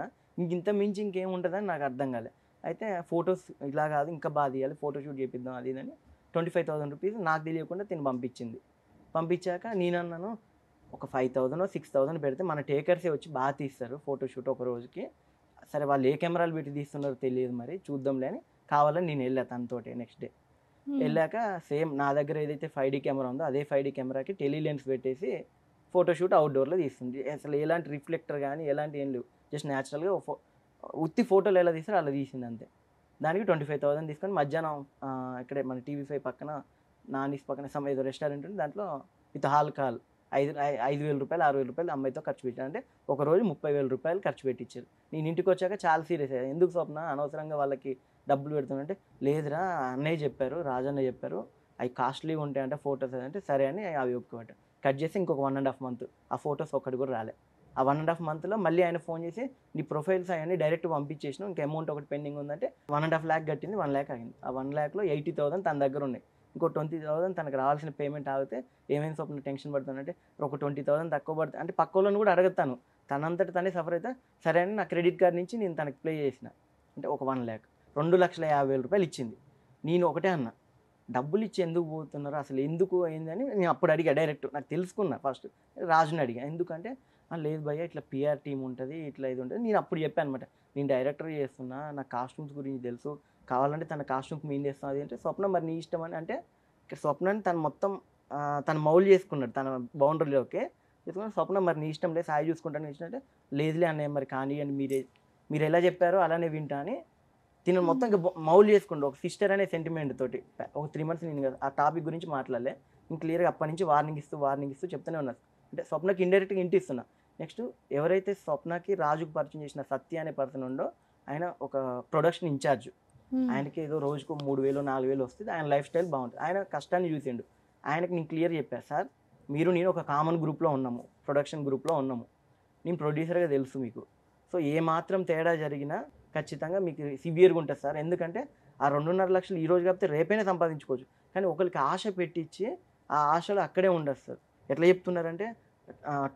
[SPEAKER 5] ఇంత మించి ఇంకేముంటుందని నాకు అర్థం కాలే. అయితే ఫొటోస్ ఇలా కాదు ఇంకా బాగా తీయాలి ఫోటోషూట్ చేపిద్దాం అది ఇదని 25,000 రూపీస్ నాకు తెలియకుండా తిని పంపించాక నేను అన్నాను ఒక 5,000 6,000 పెడితే మన టేకర్సే వచ్చి బాగా తీస్తారు ఫోటోషూట్ ఒక రోజుకి, సరే వాళ్ళు ఏ కెమెరాలు పెట్టి తీస్తున్నారో తెలియదు మరి చూద్దాంలే అని కావాలని నేను వెళ్ళా తనతోటి. నెక్స్ట్ డే వెళ్ళాక సేమ్ నా దగ్గర ఏదైతే 5D కెమెరా ఉందో అదే 5D కెమెరాకి టెలిలెన్స్ పెట్టేసి ఫోటోషూట్ అవుట్డోర్లో తీస్తుంది. అసలు ఎలాంటి రిఫ్లెక్టర్ కానీ ఎలాంటి ఏం లేవు, జస్ట్ న్యాచురల్గా ఉత్తి ఫోటోలు ఎలా తీస్తారో అలా తీసింది అంతే. దానికి 25,000 తీసుకొని మధ్యాహ్నం ఇక్కడే మన TV5 పక్కన నానీస్ పక్కన ఏదో రెస్టారెంట్ ఉంది దాంట్లో విత్ హాల్ కాల్ 5,000 రూపాయలు 6,000 రూపాయలు అమ్మాయితో ఖర్చు పెట్టాను. అంటే ఒక రోజు 30,000 రూపాయలు ఖర్చు పెట్టించారు. నేను ఇంటికి వచ్చాక చాలా సీరియస్ అయ్యాను. ఎందుకు స్వప్న అనవసరంగా వాళ్ళకి డబ్బులు పెడుతుందంటే, లేదురా అన్నయ్య చెప్పారు, రాజన్న చెప్పారు, అవి కాస్ట్లీగా ఉంటాయంటే ఫొటోస్ అంటే సరే అని అవి ఒప్పుకోబట్టాను. కట్ చేసి ఇంకొక 1.5 మంత్ ఆ ఫొటోస్ ఒక్కటి కూడా రాలే. ఆ 1.5 మంత్లో మళ్ళీ ఆయన ఫోన్ చేసి నీ ప్రొఫైల్స్ అవన్నీ డైరెక్ట్ పంపించేసినావు, ఇంకా అమౌంట్ ఒకటి పెండింగ్ ఉందంటే 1.5 lakh కట్టింది, 1 lakh ఆగింది. ఆ 1 lakhలో 80,000 తన దగ్గర ఉన్నాయి. ఇంకో 20,000 తనకు రావాల్సిన పేమెంట్ ఆగితే ఏమైనా స్వప్న టెన్షన్ పడుతుందంటే ఒక 20,000 తక్కువ పడుతుంది అంటే పక్క వాళ్ళని కూడా అడగతాను, తనంతట తనే సఫర్ అయితే సరే అని నా క్రెడిట్ కార్డ్ నుంచి నేను తనకి ప్లే చేసిన. అంటే ఒక 1 lakh 2,50,000 రూపాయలు ఇచ్చింది. నేను ఒకటే అన్న, డబ్బులు ఇచ్చి ఎందుకు పోతున్నారు అసలు, ఎందుకు అయిందని నేను అప్పుడు అడిగా డైరెక్ట్. నాకు తెలుసుకున్నా ఫస్ట్ రాజుని అడిగా, ఎందుకంటే లేదు భయ్య ఇట్లా పిఆర్ టీం ఉంటుంది, ఇట్లా ఇది ఉంటుంది. నేను అప్పుడు చెప్పాను అనమాట, నేను డైరెక్టర్ చేస్తున్నా, నాకు కాస్ట్యూమ్స్ గురించి తెలుసు, కావాలంటే తన కాస్ట్యూమ్కి మేము చేస్తాం అది అంటే, స్వప్న మరి నీ ఇష్టం అని అంటే ఇక్కడ స్వప్నాన్ని తను మొత్తం తను మౌల్డ్ చేసుకున్నాడు తన బౌండరీలోకి తీసుకుని, స్వప్న మరి నీ ఇష్టం లేదు సాయి చూసుకుంటాను ఇష్టం అంటే, లేదులే అన్నయ్య మరి కానివ్వండి, మీరు ఎలా చెప్పారో అలానే వింటా అని తిన మొత్తం ఇంకా మౌల్డ్ చేసుకుంటూ ఒక సిస్టర్ అనే సెంటిమెంట్ తోటి ఒక 3 months నేను ఆ టాపిక్ గురించి మాట్లాడలే. నేను క్లియర్గా అప్పటి నుంచి వార్నింగ్ ఇస్తూ చెప్తూనే ఉన్నా. అంటే స్వప్నకి ఇండైరెక్ట్గా ఇంటి ఇస్తున్నా. నెక్స్ట్ ఎవరైతే స్వప్నకి రాజుకు పరిచయం చేసిన సత్య అనే పర్సన్ ఉండో, ఆయన ఒక ప్రొడక్షన్ ఇన్ఛార్జ్. ఆయనకి ఏదో రోజుకు 3,000 4,000 వస్తుంది, ఆయన లైఫ్ స్టైల్ బాగుంటుంది, ఆయన కష్టాన్ని చూసిండు. ఆయనకి నేను క్లియర్ చెప్పాను, సార్ మీరు నేను ఒక కామన్ గ్రూప్లో ఉన్నాము, ప్రొడక్షన్ గ్రూప్లో ఉన్నాము, నేను ప్రొడ్యూసర్గా తెలుసు మీకు, సో ఏ మాత్రం తేడా జరిగినా ఖచ్చితంగా మీకు సివియర్గా ఉంటుంది సార్. ఎందుకంటే ఆ 2.5 లక్షలు ఈ రోజు కాకపోతే రేపైనా సంపాదించుకోవచ్చు, కానీ ఒకరికి ఆశ పెట్టించి ఆ ఆశలు అక్కడే ఉండదు సార్. ఎట్లా చెప్తున్నారంటే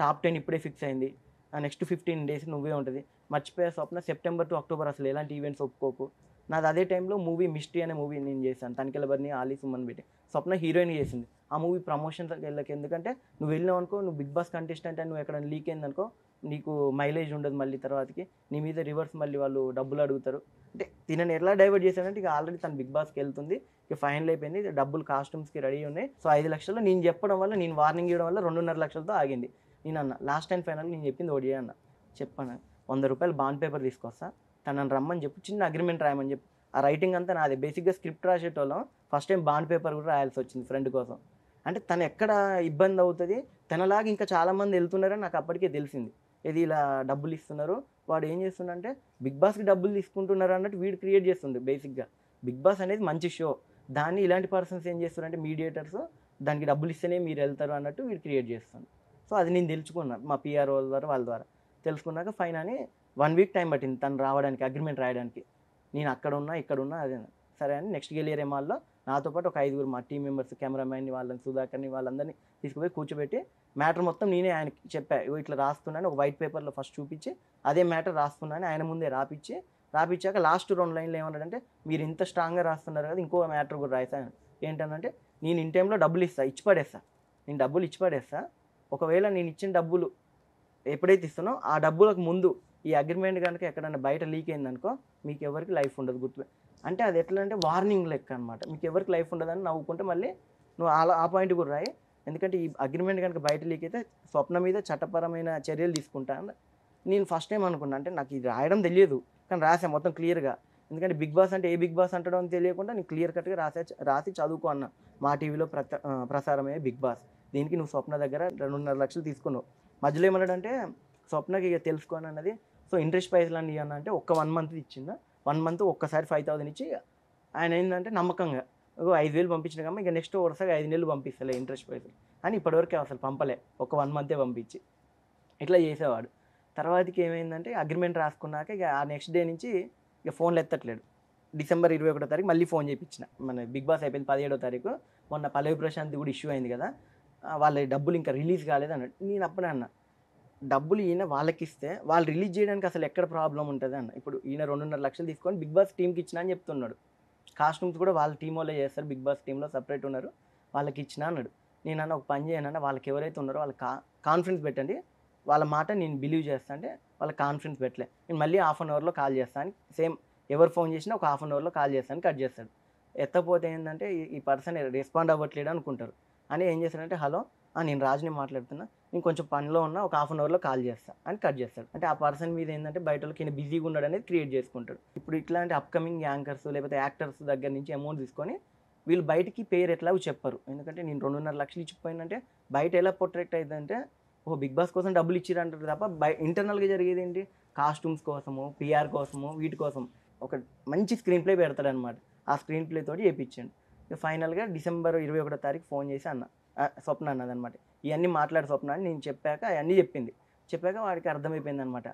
[SPEAKER 5] టాప్ 10 ఇప్పుడే ఫిక్స్ అయింది, నెక్స్ట్ 15 days నువ్వే ఉంటుంది, మర్చిపోయే స్వప్న సెప్టెంబర్ టు అక్టోబర్ అసలు ఎలాంటి ఈవెంట్స్ ఒప్పుకోకు. నాది అదే టైంలో మూవీ మిస్ట్రీ అనే మూవీ నేను చేశాను, తనికెళ్ళ బర్ని ఆలీ సుమన్ పెట్టి స్వప్న హీరోయిన్ చేసింది. ఆ మూవీ ప్రమోషన్స్ వెళ్ళకి, ఎందుకంటే నువ్వు వెళ్ళినావు అనుకో, నువ్వు బిగ్ బాస్ కంటెస్టెంట్ అని నువ్వు ఎక్కడ లీక్ అయిందనుకో, నీకు మైలేజ్ ఉండదు, మళ్ళీ తర్వాతకి నీ మీద రివర్స్ మళ్ళీ వాళ్ళు డబ్బులు అడుగుతారు. అంటే తినని ఎలా డైవర్ట్ చేశానంటే, ఇక ఆల్రెడీ తను బిగ్ బాస్కి వెళ్తుంది, ఇక ఫైనల్ అయిపోయింది, డబ్బులు కాస్ట్యూమ్స్కి రెడీ ఉన్నాయి. సో 5 లక్షలు నేను చెప్పడం వల్ల, నేను వార్నింగ్ ఇవ్వడం వల్ల 2.5 లక్షలతో ఆగింది. నేను అన్న లాస్ట్ అండ్ ఫైనల్ నేను చెప్పింది ఓడి అన్న, చెప్పాను 100 రూపాయలు బాండ్ పేపర్ తీసుకొస్తా, తనని రమ్మని చెప్పు, చిన్న అగ్రిమెంట్ రాయమని చెప్పు. ఆ రైటింగ్ అంతా నాది. బేసిక్గా స్క్రిప్ట్ రాసేటోళ్ళం ఫస్ట్ టైం బాండ్ పేపర్ కూడా రాయాల్సి వచ్చింది ఫ్రెండ్ కోసం. అంటే తను ఎక్కడ ఇబ్బంది అవుతుంది, తనలాగా ఇంకా చాలామంది వెళ్తున్నారని నాకు అప్పటికే తెలిసింది. ఇది ఇలా డబ్బులు ఇస్తున్నారు, వాడు ఏం చేస్తుండంటే బిగ్ బాస్కి డబ్బులు తీసుకుంటున్నారు అన్నట్టు వీడు క్రియేట్ చేస్తుండే. బేసిక్గా బిగ్ బాస్ అనేది మంచి షో, దాన్ని ఇలాంటి పర్సన్స్ ఏం చేస్తున్నారంటే మీడియేటర్స్, దానికి డబ్బులు ఇస్తేనే మీరు వెళ్తారు అన్నట్టు వీడు క్రియేట్ చేస్తుంది. సో అది నేను తెలుసుకున్నాను మా పిఆర్ వాళ్ళ ద్వారా తెలుసుకున్నాక ఫైన్ అని 1 week టైం పట్టింది తను రావడానికి, అగ్రిమెంట్ రాయడానికి. నేను అక్కడ ఉన్నా ఇక్కడ ఉన్నా అదే సరే అని నెక్స్ట్ గెలియర్ ఏమాల్లో నాతో పాటు ఒక 5 మా టీం మెంబర్స్, కెమెరామ్యాన్ని, వాళ్ళని సుధాకర్ని, వాళ్ళందరినీ తీసుకుపోయి కూర్చోబెట్టి మ్యాటర్ మొత్తం నేనే ఆయనకి చెప్పా, ఇట్లా రాస్తున్నాను ఒక వైట్ పేపర్లో ఫస్ట్ చూపించి అదే మ్యాటర్ రాస్తున్నాను ఆయన ముందే రాపిచ్చాక లాస్ట్ 2 లైన్లు ఏమన్నాడంటే, మీరు ఇంత స్ట్రాంగ్గా రాస్తున్నారు కదా ఇంకో మ్యాటర్ కూడా రాశాను. ఏంటనంటే, నేను ఇన్ టైంలో డబ్బులు నేను డబ్బులు ఇచ్చి పడేస్తా, ఒకవేళ నేను ఇచ్చిన డబ్బులు ఎప్పుడైతే ఇస్తానో ఆ డబ్బులకు ముందు ఈ అగ్రిమెంట్ కనుక ఎక్కడైనా బయట లీక్ అయిందనుకో మీకు ఎవరికి లైఫ్ ఉండదు, గుర్తు. అంటే అది ఎట్లా అంటే వార్నింగ్ లెక్క అనమాట, మీకు ఎవరికి లైఫ్ ఉండదని నవ్వుకుంటే మళ్ళీ నువ్వు ఆ పాయింట్ కూడా రాయి. ఎందుకంటే ఈ అగ్రిమెంట్ కనుక బయట లీక్ అయితే స్వప్న మీద చట్టపరమైన చర్యలు తీసుకుంటాను. నేను ఫస్ట్ టైం అనుకున్నా, అంటే నాకు ఇది రాయడం తెలియదు కానీ రాసా మొత్తం క్లియర్గా. ఎందుకంటే బిగ్ బాస్ అంటే ఏ బిగ్ బాస్ అంటడం అని తెలియకుండా నేను క్లియర్ కట్గా రాసి చదువుకో అన్న. మా టీవీలో ప్రసారమయ్యే బిగ్ బాస్, దీనికి నువ్వు స్వప్న దగ్గర 2.5 లక్షలు తీసుకున్నావు. మధ్యలో ఏమన్నాడంటే, స్వప్నకి ఇక తెలుసుకోని అన్నది, సో ఇంట్రెస్ట్ ప్రైస్లు అని ఇవ్వను అంటే ఒక్క 1 month ఇచ్చిందా, 1 month ఒక్కసారి 5,000 ఇచ్చి ఆయన ఏంటంటే నమ్మకంగా 5,000 పంపించిన కమ్మా ఇక నెక్స్ట్ వరుసగా 5 నెలలు పంపిస్తలే ఇంట్రెస్ట్ ప్రైస్లు అని ఇప్పటివరకు అసలు పంపలే, ఒక 1 month పంపించి ఇట్లా చేసేవాడు. తర్వాతకి ఏమైందంటే అగ్రిమెంట్ రాసుకున్నాక ఇక ఆ నెక్స్ట్ డే నుంచి ఇక ఫోన్లు ఎత్తట్లేడు. December 21వ తారీఖు మళ్ళీ ఫోన్ చేయించిన, మన బిగ్ బాస్ అయిపోయింది 17వ తారీఖు, మొన్న పల్లవి ప్రశాంత్ కూడా ఇష్యూ అయింది కదా, వాళ్ళ డబ్బులు ఇంకా రిలీజ్ కాలేదు అన్నాడు. నేను అప్పుడే అన్న, డబ్బులు ఈయన వాళ్ళకి ఇస్తే వాళ్ళు రిలీజ్ చేయడానికి అసలు ఎక్కడ ప్రాబ్లం ఉంటుంది అన్న. ఇప్పుడు ఈయన 2.5 లక్షలు తీసుకొని బిగ్ బాస్ టీంకి ఇచ్చినా అని చెప్తున్నాడు, కాస్ట్యూమ్స్ కూడా వాళ్ళ టీం వాళ్ళే చేస్తారు, బిగ్ బాస్ టీంలో సపరేట్ ఉన్నారు, వాళ్ళకి ఇచ్చినా అన్నాడు. నేను అన్న ఒక పని చేయనన్నా, వాళ్ళకి ఎవరైతే ఉన్నారో వాళ్ళకి కాన్ఫిడెన్స్ పెట్టండి, వాళ్ళ మాట నేను బిలీవ్ చేస్తా అంటే వాళ్ళకి కాన్ఫిడెన్స్ పెట్టలే, నేను మళ్ళీ 1/2 hourలో కాల్ చేస్తాను, సేమ్ ఎవరు ఫోన్ చేసినా ఒక 1/2 hourలో కాల్ చేస్తాను, కట్ చేస్తాడు. ఎత్తపోతే ఏంటంటే ఈ పర్సన్ రెస్పాండ్ అవ్వట్లేడు అనుకుంటారు అని ఏం చేస్తాడంటే, హలో నేను రాజుని మాట్లాడుతున్నా, నేను కొంచెం పనిలో ఉన్నా, ఒక 1/2 hourలో కాల్ చేస్తా అని కట్ చేస్తాడు. అంటే ఆ పర్సన్ మీద ఏంటంటే బయట వాళ్ళకి ఈయన బిజీగా ఉన్నాడు అనేది క్రియేట్ చేసుకుంటాడు. ఇప్పుడు ఇట్లాంటి అప్కమింగ్ యాంకర్స్ లేకపోతే యాక్టర్స్ దగ్గర నుంచి అమౌంట్ తీసుకొని వీళ్ళు బయటికి పేరు ఎట్లాగో చెప్పరు, ఎందుకంటే నేను 2.5 లక్షలు ఇచ్చిపోయినంటే బయట ఎలా ప్రొటెక్ట్ అవుతుందంటే బిగ్ బాస్ కోసం డబ్బులు ఇచ్చిరంటారు తప్ప ఇంటర్నల్గా జరిగేది ఏంటి, కాస్ట్యూమ్స్ కోసము, పిఆర్ కోసము, వీటి కోసం ఒక మంచి స్క్రీన్ ప్లే పెడతాడనమాట. ఆ స్క్రీన్ ప్లే తోటి చేయించండి. ఫైనల్గా December 21వ తారీఖు ఫోన్ చేసి స్వప్న అన్నదనమాట, ఇవన్నీ మాట్లాడే స్వప్న అని నేను చెప్పాక అవన్నీ చెప్పాక వాడికి అర్థమైపోయింది అనమాట.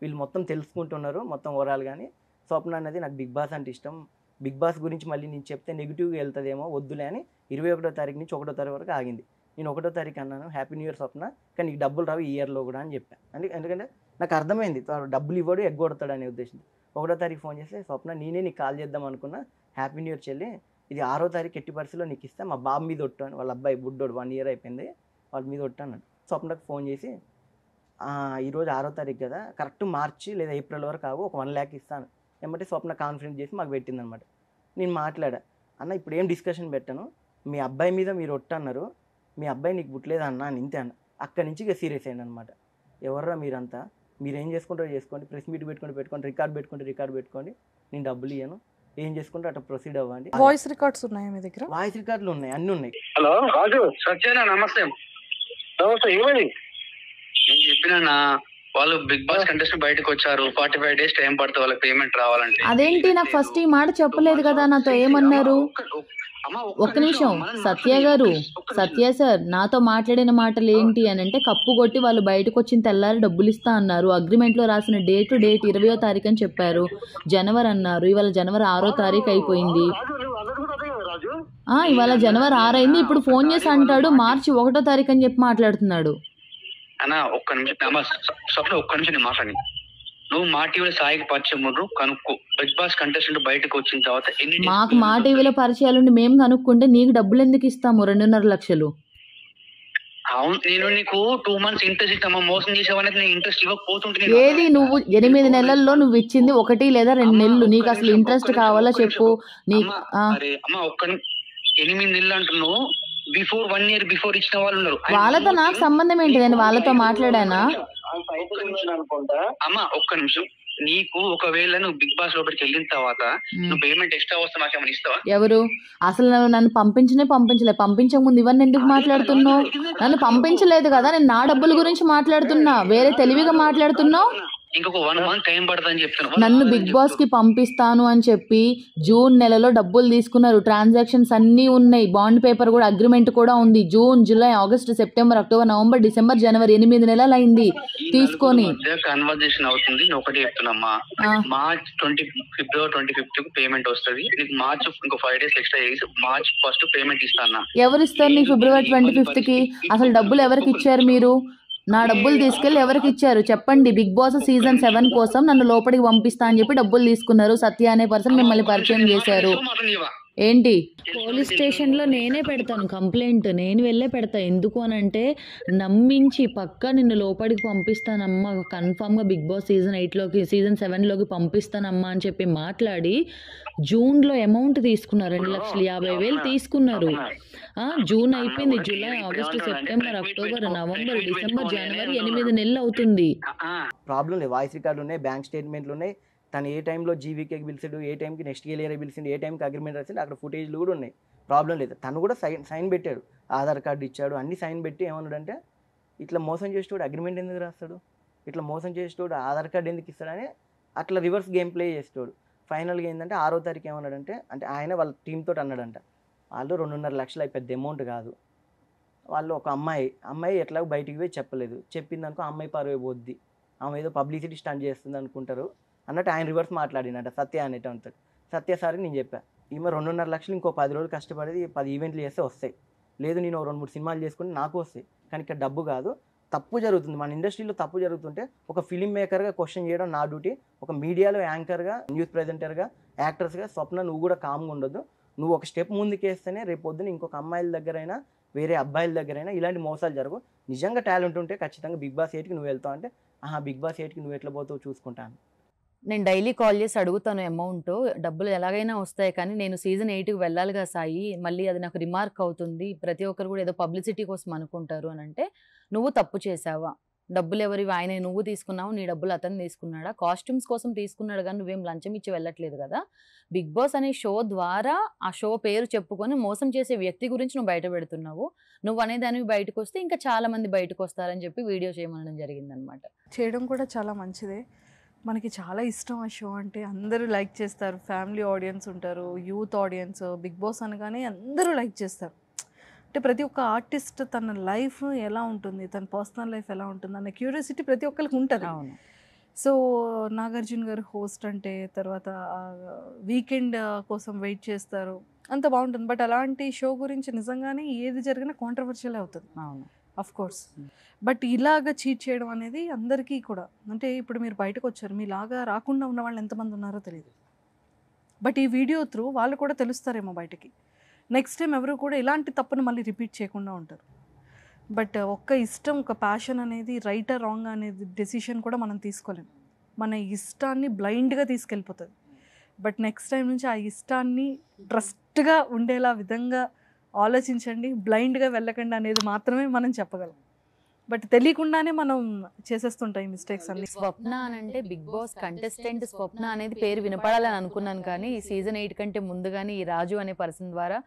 [SPEAKER 5] వీళ్ళు మొత్తం తెలుసుకుంటున్నారు మొత్తం ఓవరాల్. కానీ స్వప్న అన్నది నాకు బిగ్ బాస్ అంటే ఇష్టం, బిగ్ బాస్ గురించి మళ్ళీ నేను చెప్తే నెగిటివ్గా వెళ్తుందేమో వద్దులే అని 21వ తారీఖు నుంచి 1వ తారీఖు వరకు ఆగింది. నేను 1వ తారీఖు అన్నాను హ్యాపీ న్యూ ఇయర్ స్వప్న, కానీ నీకు డబ్బులు రావు ఈ ఇయర్లో కూడా అని చెప్పాను. ఎందుకంటే నాకు అర్థమైంది డబ్బులు ఇవ్వడు ఎగ్గొడతాడు అనే ఉద్దేశం. 1వ తారీఖు ఫోన్ చేస్తే స్వప్న నేనే నీకు కాల్ చేద్దాం అనుకున్నా, హ్యాపీ న్యూ ఇయర్ చెల్లి, ఇది 6వ తారీఖు ఎట్టి పరిస్థితిలో నీకు ఇస్తా, మా బాబు మీద ఒట్టాను, వాళ్ళ అబ్బాయి బుడ్డోడు 1 year అయిపోయింది వాళ్ళ మీద ఒట్టాను. స్వప్నకు ఫోన్ చేసి ఈరోజు 6వ తారీఖు కదా, కరెక్ట్ మార్చి లేదా ఏప్రిల్ వరకు కావు, ఒక 1 lakh ఇస్తాను ఏమంటే స్వప్న కాన్ఫిడెన్స్ చేసి మాకు పెట్టిందనమాట. నేను మాట్లాడా, అన్న ఇప్పుడు ఏం డిస్కషన్ పెట్టాను, మీ అబ్బాయి మీద మీరు ఒట్టన్నారు, మీ అబ్బాయి నీకు పుట్టలేదు అన్న అని ఇంతే అన్న. అక్కడి నుంచి ఇక సీరియస్ అయ్యాను అనమాట. ఎవర్రా మీరంతా, మీరు ఏం చేసుకుంటారో చేసుకోండి, ప్రెస్ మీట్ పెట్టుకోండి, రికార్డ్ పెట్టుకోండి, నేను డబ్బులు ఇయ్యను, ఏం చేసుకుంటే అట్లా ప్రొసీడ్ అవ్వండి.
[SPEAKER 2] వాయిస్ రికార్డ్స్ ఉన్నాయా మీ దగ్గర?
[SPEAKER 5] వాయిస్ రికార్డులు ఉన్నాయి, అన్నీ ఉన్నాయి.
[SPEAKER 4] హలో రాజు, సత్యేనా? నమస్తే. ఏమని నేను చెప్పినా, వాళ్ళు బిగ్ బాస్ కంటెస్టెంట్ బయటకు వచ్చారు, 45 days టైం పడుతుంది వాళ్ళకి పేమెంట్ రావాలంటే.
[SPEAKER 3] అదేంటి నాకు ఫస్ట్ ఈ మాట చెప్పలేదు కదా, నాతో ఏమన్నారు? ఒక్క నిమిషం సత్య గారు, సత్య సార్ నాతో మాట్లాడిన మాటలు ఏంటి అని అంటే, కప్పు కొట్టి వాళ్ళు బయటకు వచ్చిన తెల్లారి డబ్బులు ఇస్తా అన్నారు, అగ్రిమెంట్లో రాసిన డేట్ 20వ తారీఖు అని చెప్పారు, జనవరి అన్నారు, ఇవాళ జనవరి 6వ తారీఖు అయిపోయింది. ఇవాళ జనవరి 6 అయింది, ఇప్పుడు ఫోన్ చేసి అంటాడు మార్చి 1వ తారీఖు అని చెప్పి మాట్లాడుతున్నాడు.
[SPEAKER 4] అన్నా ఒక్క నిమిషం స్వప్న, ఒక్క నిమిషం నేను మాట్లాడి, నువ్వు మా టీవీలో సాయికి పరిచయం కనుక్కో, బిగ్ బాస్ కంటెస్టెంట్ బయటకు వచ్చిన తర్వాత
[SPEAKER 3] మాకు మా టీవీలో పరిచయాలుండి మేము కనుక్కుంటే నీకు డబ్బులు ఎందుకు ఇస్తాము? 2.5 లక్షలు.
[SPEAKER 4] అవును, నేను నీకు 2 months ఇంట్రెస్ట్ ఇస్తామా, మోసం చేసేవాళ్ళకి నేను ఇంట్రెస్ట్ ఇవ్వకపోతుంటే.
[SPEAKER 3] ఏది నువ్వు 8 నెలల్లో నువ్వు ఇచ్చింది 1 లేదా 2 నెలలు, నీకు అసలు ఇంట్రెస్ట్ కావాలా చెప్పు. నీకు
[SPEAKER 4] అమ్మా ఒక్క 8 నెలలు అంటున్నావు, బిఫోర్ 1 year బిఫోర్ ఇచ్చిన వాళ్ళు ఉన్నారు.
[SPEAKER 3] వాళ్ళతో నాకు సంబంధం ఏంటి? నేను వాళ్ళతో మాట్లాడానా?
[SPEAKER 4] అమ్మా ఒక్క నిమిషం, నీకు ఒకవేళ నువ్వు బిగ్ బాస్ లోపలికి వెళ్ళిన తర్వాత నువ్వు పేమెంట్ ఎక్స్ట్రా వస్తే మాకేమైనా ఇస్తావా?
[SPEAKER 3] ఎవరు అసలు నన్ను పంపించక ముందు ఇవన్నీ ఎందుకు మాట్లాడుతున్నావు? నన్ను పంపించలేదు కదా, నేను నా డబ్బుల గురించి మాట్లాడుతున్నా, వేరే తెలివిగా మాట్లాడుతున్నావు.
[SPEAKER 4] ఇంకొక 1 month టైం పడుతుందని చెప్తున్నాను.
[SPEAKER 3] నన్ను బిగ్ బాస్ కి పంపిస్తాను అని చెప్పి జూన్ నెలలో డబ్బులు తీసుకున్నారు, ట్రాన్సాక్షన్స్ అన్నీ ఉన్నాయి, బాండ్ పేపర్ కూడా, అగ్రిమెంట్ కూడా ఉంది. June, July, August, September, October, November, December, జనవరి 8 నెలలు అయింది తీసుకొని.
[SPEAKER 4] కన్వర్జేషన్ అవుతుంది, నేను ఒకటి చెప్తున్నా, మార్చ్ ఫిబ్రవరి 25th కు పేమెంట్ వస్తుంది, నీకు మార్చ్ ఇంకో 5 days ఎక్స్ట్రా చేసి మార్చ్ 1st పేమెంట్ ఇస్తాను.
[SPEAKER 3] ఎవరు ఇస్తారు నీకు ఫిబ్రవరి 25th కి? అసలు డబ్బులు ఎవరికి ఇచ్చారు మీరు? నా డబ్బులు తీసుకెళ్ళి ఎవరికి ఇచ్చారు చెప్పండి? బిగ్ బాస్ సీజన్ 7 కోసం నన్ను లోపలికి పంపిస్తా అని చెప్పి డబ్బులు తీసుకున్నారు. సత్య అనే పర్సన్ మిమ్మల్ని పరిచయం చేశారు. ఏంటి? పోలీస్ స్టేషన్లో నేనే పెడతాను కంప్లైంట్, నేను వెళ్ళే పెడతా. ఎందుకు అని అంటే, నమ్మించి పక్కా నిన్ను లోపలికి పంపిస్తానమ్మా, కన్ఫామ్గా బిగ్ బాస్ సీజన్ 8లోకి సీజన్ 7లోకి పంపిస్తానమ్మా అని చెప్పి మాట్లాడి జూన్లో అమౌంట్ తీసుకున్నారు, 2,50,000 తీసుకున్నారు. జూన్ అయిపోయింది, July, August, September, October, November, December, జనవరి 8 నెలలు అవుతుంది.
[SPEAKER 5] ప్రాబ్లం లేదు, వాయిస్ రికార్డులు ఉన్నాయి, బ్యాంక్ స్టేట్మెంట్లు ఉన్నాయి, తను ఏ టైంలో జీవీకేకి పిలిచాడు, ఏ టైంకి నెక్స్ట్ ఇయర్ పిలిచిండు, ఏ టైంకి అగ్రిమెంట్ రాసిండు, అక్కడ ఫుటేజ్లు కూడా ఉన్నాయి. ప్రాబ్లం లేదు. తను కూడా సైన్ పెట్టాడు, ఆధార్ కార్డు ఇచ్చాడు, అన్ని సైన్ పెట్టి ఏమన్నాడంటే, ఇట్లా మోసం చేసేటోడు అగ్రిమెంట్ ఎందుకు రాస్తాడు, ఇట్లా మోసం చేసేటోడు ఆధార్ కార్డు ఎందుకు ఇస్తాడని అట్లా రివర్స్ గేమ్ ప్లే చేసేటోడు. ఫైనల్గా ఏంటంటే 6వ తారీఖు ఏమన్నాడంటే, అంటే ఆయన వాళ్ళ టీంతో అన్నాడంట, వాళ్ళు 2.5 లక్షలు పెద్ద అమౌంట్ కాదు, వాళ్ళు ఒక అమ్మాయి ఎట్లా బయటికి పోయి చెప్పలేదు, చెప్పిందనుకో అమ్మాయి పరువు పోద్ది, ఆమె ఏదో పబ్లిసిటీ స్టంట్ చేస్తుంది అనుకుంటారు అన్నట్టు ఆయన రివర్స్ మాట్లాడినట్ట సత్య అనేట అంటాడు. సత్య సార్కి నేను చెప్పా, ఈమె 2.5 లక్షలు ఇంకో 10 రోజులు కష్టపడేది 10 ఈవెంట్లు చేస్తే వస్తాయి, లేదు నేను 2-3 సినిమాలు చేసుకుంటే నాకు వస్తాయి, కానీ ఇక్కడ డబ్బు కాదు, తప్పు జరుగుతుంది మన ఇండస్ట్రీలో. తప్పు జరుగుతుంటే ఒక ఫిలిం మేకర్గా క్వశ్చన్ చేయడం నా డ్యూటీ, ఒక మీడియాలో యాంకర్గా, న్యూస్ ప్రెజెంటర్గా, యాక్టర్స్గా స్వప్న నువ్వు కూడా కామ్గా ఉండొద్దు. నువ్వు ఒక స్టెప్ ముందుకేస్తేనే రేపు పొద్దున ఇంకొక అమ్మాయిల దగ్గరైనా వేరే అబ్బాయిల దగ్గరైనా ఇలాంటి మోసాలు జరగవు. నిజంగా టాలెంట్ ఉంటే ఖచ్చితంగా బిగ్ బాస్ 8కి నువ్వు వెళ్తావు అంటే, బిగ్ బాస్ 8కి నువ్వు ఎట్లా పోతావు చూసుకుంటాను.
[SPEAKER 3] నేను డైలీ కాల్ చేసి అడుగుతాను అమౌంట్, డబ్బులు ఎలాగైనా వస్తాయి, కానీ నేను సీజన్ 8కి వెళ్ళాలిగా సాయి, మళ్ళీ అది నాకు రిమార్క్ అవుతుంది, ప్రతి ఒక్కరు కూడా ఏదో పబ్లిసిటీ కోసం అనుకుంటారు అని అంటే, నువ్వు తప్పు చేసావా, డబ్బులు ఎవరివి ఆయన నువ్వు తీసుకున్నావు, నీ డబ్బులు అతను తీసుకున్నాడా, కాస్ట్యూమ్స్ కోసం తీసుకున్నాడు కానీ నువ్వేం లంచం ఇచ్చి వెళ్ళట్లేదు కదా. బిగ్ బాస్ అనే షో ద్వారా ఆ షో పేరు చెప్పుకొని మోసం చేసే వ్యక్తి గురించి నువ్వు బయట పెడుతున్నావు. నువ్వు అనే దానివి బయటకు వస్తే ఇంకా చాలా మంది బయటకు వస్తారని చెప్పి వీడియో చేయమనడం జరిగిందనమాట.
[SPEAKER 2] చేయడం కూడా చాలా మంచిదే. మనకి చాలా ఇష్టం ఆ షో అంటే, అందరూ లైక్ చేస్తారు. ఫ్యామిలీ ఆడియన్స్ ఉంటారు, యూత్ ఆడియన్స్. బిగ్ బాస్ అనగానే అందరూ లైక్ చేస్తారు. అంటే ప్రతి ఒక్క ఆర్టిస్ట్ తన లైఫ్ ఎలా ఉంటుంది, తన పర్సనల్ లైఫ్ ఎలా ఉంటుంది అన్న క్యూరియాసిటీ ప్రతి ఒక్కరికి ఉంటుంది.
[SPEAKER 3] అవును.
[SPEAKER 2] సో నాగార్జున గారు హోస్ట్ అంటే, తర్వాత వీకెండ్ కోసం వెయిట్ చేస్తారు, అంత బాగుంటుంది. బట్ అలాంటి షో గురించి నిజంగానే ఏది జరిగినా కాంట్రవర్షియల్ అవుతుంది,
[SPEAKER 3] అవును,
[SPEAKER 2] అఫ్ కోర్స్. బట్ ఇలాగ చీట్ చేయడం అనేది అందరికీ కూడా, అంటే ఇప్పుడు మీరు బయటకు వచ్చారు, మీలాగా రాకుండా ఉన్న వాళ్ళు ఎంతమంది ఉన్నారో తెలియదు. బట్ ఈ వీడియో త్రూ వాళ్ళు కూడా తెలుస్తారేమో బయటకి. నెక్స్ట్ టైం ఎవరు కూడా ఇలాంటి తప్పును మళ్ళీ రిపీట్ చేయకుండా ఉంటారు. బట్ ఒక్క ఇష్టం, ఒక ప్యాషన్ అనేది రైట్ ఆర్ రాంగ్ అనేది డెసిషన్ కూడా మనం తీసుకోలేం. మన ఇష్టాన్ని బ్లైండ్గా తీసుకెళ్ళిపోతుంది. బట్ నెక్స్ట్ టైం నుంచి ఆ ఇష్టాన్ని ట్రస్ట్గా ఉండేలా విధంగా ఆలోచించండి, బ్లైండ్గా వెళ్ళకండి అనేది మాత్రమే మనం చెప్పగలం. బట్ తెలియకుండానే మనం చేసేస్తుంటాం ఈ మిస్టేక్స్ అన్ని.
[SPEAKER 3] స్వప్న అని అంటే బిగ్ బాస్ కంటెస్టెంట్ స్వప్న అనేది పేరు వినపడాలని అనుకున్నాను, కానీ సీజన్ 8 కంటే ముందుగానే ఈ రాజు అనే పర్సన్ ద్వారా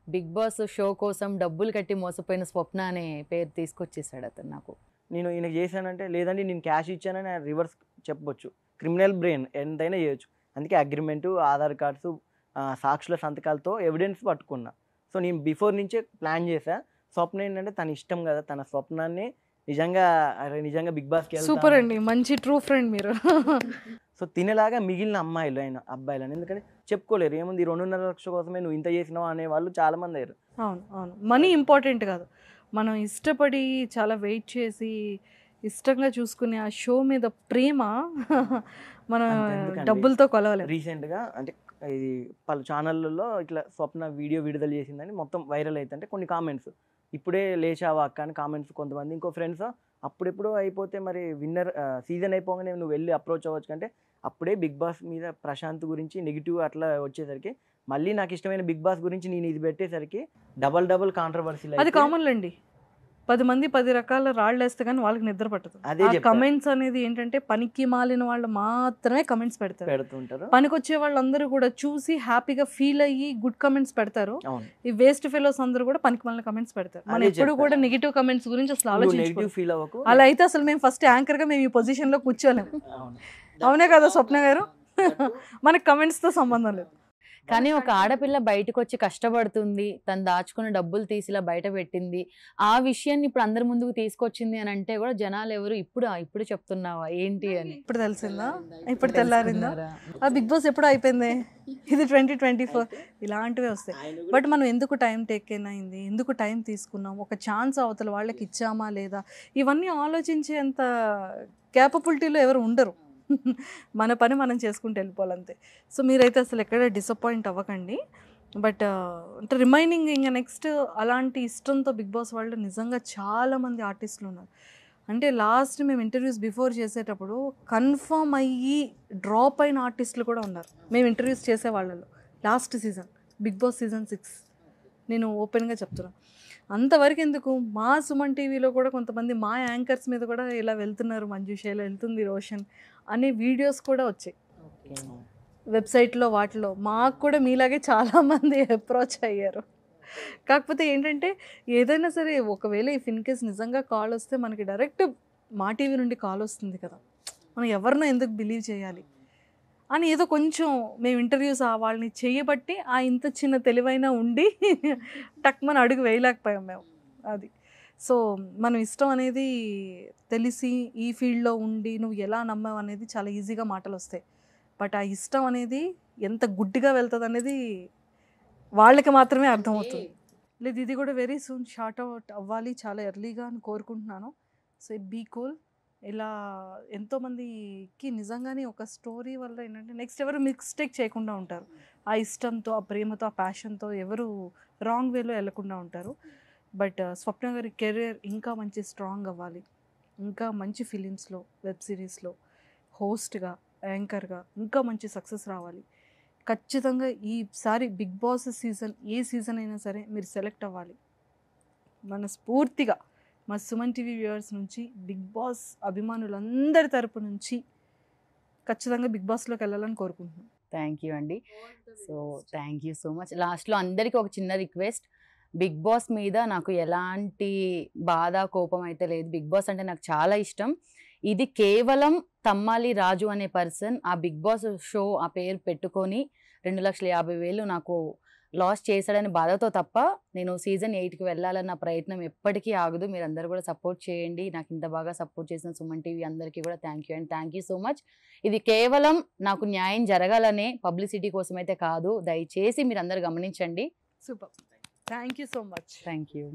[SPEAKER 3] బిగ్ బాస్ షో కోసం డబ్బులు కట్టి మోసపోయిన స్వప్న అనే పేరు తీసుకొచ్చేసాడు అతను నాకు.
[SPEAKER 5] నేను ఈయనకి చేశానంటే, లేదండి నేను క్యాష్ ఇచ్చానని రివర్స్ చెప్పొచ్చు. క్రిమినల్ బ్రెయిన్ ఎంతైనా చేయొచ్చు. అందుకే అగ్రిమెంటు, ఆధార్ కార్డ్స్, సాక్షుల సంతకాలతో ఎవిడెన్స్ పట్టుకున్నా. సో నేను బిఫోర్ నుంచే ప్లాన్ చేశా. స్వప్న ఏంటంటే తన ఇష్టం కదా, తన స్వప్నాన్ని నిజంగా బిగ్ బాస్కి
[SPEAKER 2] సూపర్ అండి, మంచి ట్రూ ఫ్రెండ్ మీరు.
[SPEAKER 5] సో తినేలాగా మిగిలిన అబ్బాయిలని ఎందుకంటే చెప్పుకోలేరు, ఏముంది 2.5 లక్షల కోసమే నువ్వు ఇంత చేసినావు అనే వాళ్ళు చాలా మంది అయ్యారు.
[SPEAKER 2] అవును అవును, మనీ ఇంపార్టెంట్ కాదు. మనం ఇష్టపడి చాలా వెయిట్ చేసి ఇష్టంగా చూసుకునే ఆ షో మీద ప్రేమ మనం డబ్బులతో కొలవలేం.
[SPEAKER 5] రీసెంట్గా అంటే ఇది పలు ఛానళ్ళలో ఇట్లా స్వప్న వీడియో విడుదల చేసిందని మొత్తం వైరల్ అవుతుంటే కొన్ని కామెంట్స్, ఇప్పుడే లేచావా అక్క అని కామెంట్స్ కొంతమంది. ఇంకో ఫ్రెండ్స్ అప్పుడెప్పుడు అయిపోతే మరి విన్నర్ సీజన్ అయిపోగానే నువ్వు వెళ్ళి అప్రోచ్ అవ్వచ్చు కంటే, అప్పుడే బిగ్ బాస్ మీద ప్రశాంత్ గురించి నెగిటివ్ అట్లా వచ్చేసరికి మళ్ళీ నాకు ఇష్టమైన బిగ్ బాస్ గురించి నేను ఇది పెట్టేసరికి డబల్ కాంట్రవర్సీ.
[SPEAKER 2] అది కామన్ అండి, 10 మంది 10 రకాల రాళ్ళు వేస్తే కానీ వాళ్ళకి నిద్ర పట్టదు. ఆ కమెంట్స్ అనేది ఏంటంటే పనికి మాలిన వాళ్ళు మాత్రమే కమెంట్స్ పెడుతుంటారు. పనికి వచ్చే వాళ్ళందరూ కూడా చూసి హ్యాపీగా ఫీల్ అయ్యి గుడ్ కమెంట్స్ పెడతారు. ఈ వేస్ట్ ఫెలోస్ అందరూ కూడా పనికి మాలిన కమెంట్స్ పెడతారు. మనం ఎప్పుడు కూడా నెగిటివ్ కమెంట్స్ గురించి అసలు ఆలోచించుకోవాలి. అలా అయితే అసలు మేము ఫస్ట్ యాంకర్ గా మేము ఈ పొజిషన్ లో కూర్చోలేము. అవునే కదా స్వప్న గారు? మనకి కమెంట్స్ తో సంబంధం లేదు.
[SPEAKER 3] కానీ ఒక ఆడపిల్ల బయటకు వచ్చి కష్టపడుతుంది, తను దాచుకున్న డబ్బులు తీసి ఇలా బయట పెట్టింది, ఆ విషయాన్ని ఇప్పుడు అందరి ముందుకు తీసుకొచ్చింది అని అంటే కూడా జనాలు ఎవరు ఇప్పుడు చెప్తున్నావా ఏంటి అని.
[SPEAKER 2] ఇప్పుడు తెలిసిందా? ఇప్పుడు తెల్లారిందా? ఆ బిగ్ బాస్ ఎప్పుడు అయిపోయింది, ఇది 2024. ఇలాంటివే వస్తాయి. బట్ మనం ఎందుకు టైం టేకెన్ అయింది, ఎందుకు టైం తీసుకున్నాం, ఒక ఛాన్స్ అవతల వాళ్ళకి ఇచ్చామా లేదా, ఇవన్నీ ఆలోచించేంత క్యాపబిలిటీలో ఎవరు ఉండరు. మన పని మనం చేసుకుంటూ వెళ్ళిపోవాలంతే. సో మీరైతే అసలు ఎక్కడ డిసప్పాయింట్ అవ్వకండి. బట్ అంటే రిమైనింగ్ ఇంకా నెక్స్ట్ అలాంటి ఇష్టంతో బిగ్ బాస్ వాళ్ళు నిజంగా చాలామంది ఆర్టిస్టులు ఉన్నారు. అంటే లాస్ట్ మేము ఇంటర్వ్యూస్ బిఫోర్ చేసేటప్పుడు కన్ఫర్మ్ అయ్యి డ్రాప్ అయిన ఆర్టిస్టులు కూడా ఉన్నారు మేము ఇంటర్వ్యూస్ చేసే వాళ్ళలో. Last season Bigg Boss season 6 నేను ఓపెన్గా చెప్తున్నాను. అంతవరకు ఎందుకు, మా సుమన్ టీవీలో కూడా కొంతమంది మా యాంకర్స్ మీద కూడా ఇలా వెళ్తున్నారు, మంజుష ఇలా వెళ్తుంది, రోషన్ అనే వీడియోస్ కూడా వచ్చాయి వెబ్సైట్లో. వాటిలో మాకు కూడా మీలాగే చాలామంది అప్రోచ్ అయ్యారు. కాకపోతే ఏంటంటే ఏదైనా సరే ఒకవేళ ఇఫ్ ఇన్ కేస్ నిజంగా కాల్ వస్తే మనకి డైరెక్ట్ మా టీవీ నుండి కాల్ వస్తుంది కదా, మనం ఎవరినో ఎందుకు బిలీవ్ చేయాలి అని ఏదో కొంచెం మేము ఇంటర్వ్యూస్ వాళ్ళని చేయబట్టి ఆ ఇంత చిన్న తెలివైన ఉండి టక్మని అడుగు వేయలేకపోయాం మేము. అది సో మనం ఇష్టం అనేది తెలిసి ఈ ఫీల్డ్లో ఉండి నువ్వు ఎలా నమ్మావు అనేది చాలా ఈజీగా మాటలు వస్తాయి. బట్ ఆ ఇష్టం అనేది ఎంత గుడ్డిగా వెళ్తుంది అనేది వాళ్ళకి మాత్రమే అర్థమవుతుంది. లేదు ఇది కూడా వెరీ సూన్ షార్ట్ అవుట్ అవ్వాలి చాలా ఎర్లీగా అని కోరుకుంటున్నాను. So be cool. ఇలా ఎంతోమందికి నిజంగానే ఒక స్టోరీ వల్ల ఏంటంటే నెక్స్ట్ ఎవరు మిస్టేక్ చేయకుండా ఉంటారు. ఆ ఇష్టంతో, ఆ ప్రేమతో, ఆ ప్యాషన్తో ఎవరు రాంగ్ వేలో వెళ్ళకుండా ఉంటారు. బట్ స్వప్న గారి కెరీర్ ఇంకా మంచి స్ట్రాంగ్ అవ్వాలి, ఇంకా మంచి ఫిలిమ్స్లో, వెబ్ సిరీస్లో హోస్ట్గా, యాంకర్గా ఇంకా మంచి సక్సెస్ రావాలి. ఖచ్చితంగా ఈసారి బిగ్ బాస్ సీజన్ ఏ సీజన్ అయినా సరే మీరు సెలెక్ట్ అవ్వాలి. మనస్ఫూర్తిగా మా సుమన్ టీవీ వ్యూవర్స్ నుంచి, బిగ్ బాస్ అభిమానులందరి తరపు నుంచి ఖచ్చితంగా బిగ్ బాస్లోకి వెళ్ళాలని కోరుకుంటున్నాను.
[SPEAKER 3] థ్యాంక్ యూ అండి. So thank you so much. లాస్ట్లో అందరికీ ఒక చిన్న రిక్వెస్ట్, బిగ్ బాస్ మీద నాకు ఎలాంటి బాధ కోపం అయితే లేదు. బిగ్ బాస్ అంటే నాకు చాలా ఇష్టం. ఇది కేవలం తమ్మాలి రాజు అనే పర్సన్ ఆ బిగ్ బాస్ షో ఆ పేరు పెట్టుకొని 2,50,000 నాకు లాస్ చేశాడని బాధతో తప్ప నేను సీజన్ 8కి వెళ్ళాలన్న ప్రయత్నం ఎప్పటికీ ఆగదు. మీరు అందరూ కూడా సపోర్ట్ చేయండి. నాకు ఇంత బాగా సపోర్ట్ చేసిన సుమన్ టీవీ అందరికీ కూడా thank you and thank you so much. ఇది కేవలం నాకు న్యాయం జరగాలనే పబ్లిసిటీ కోసం అయితే కాదు. దయచేసి మీరు అందరు గమనించండి.
[SPEAKER 2] Super, thank you so much.
[SPEAKER 3] Thank you.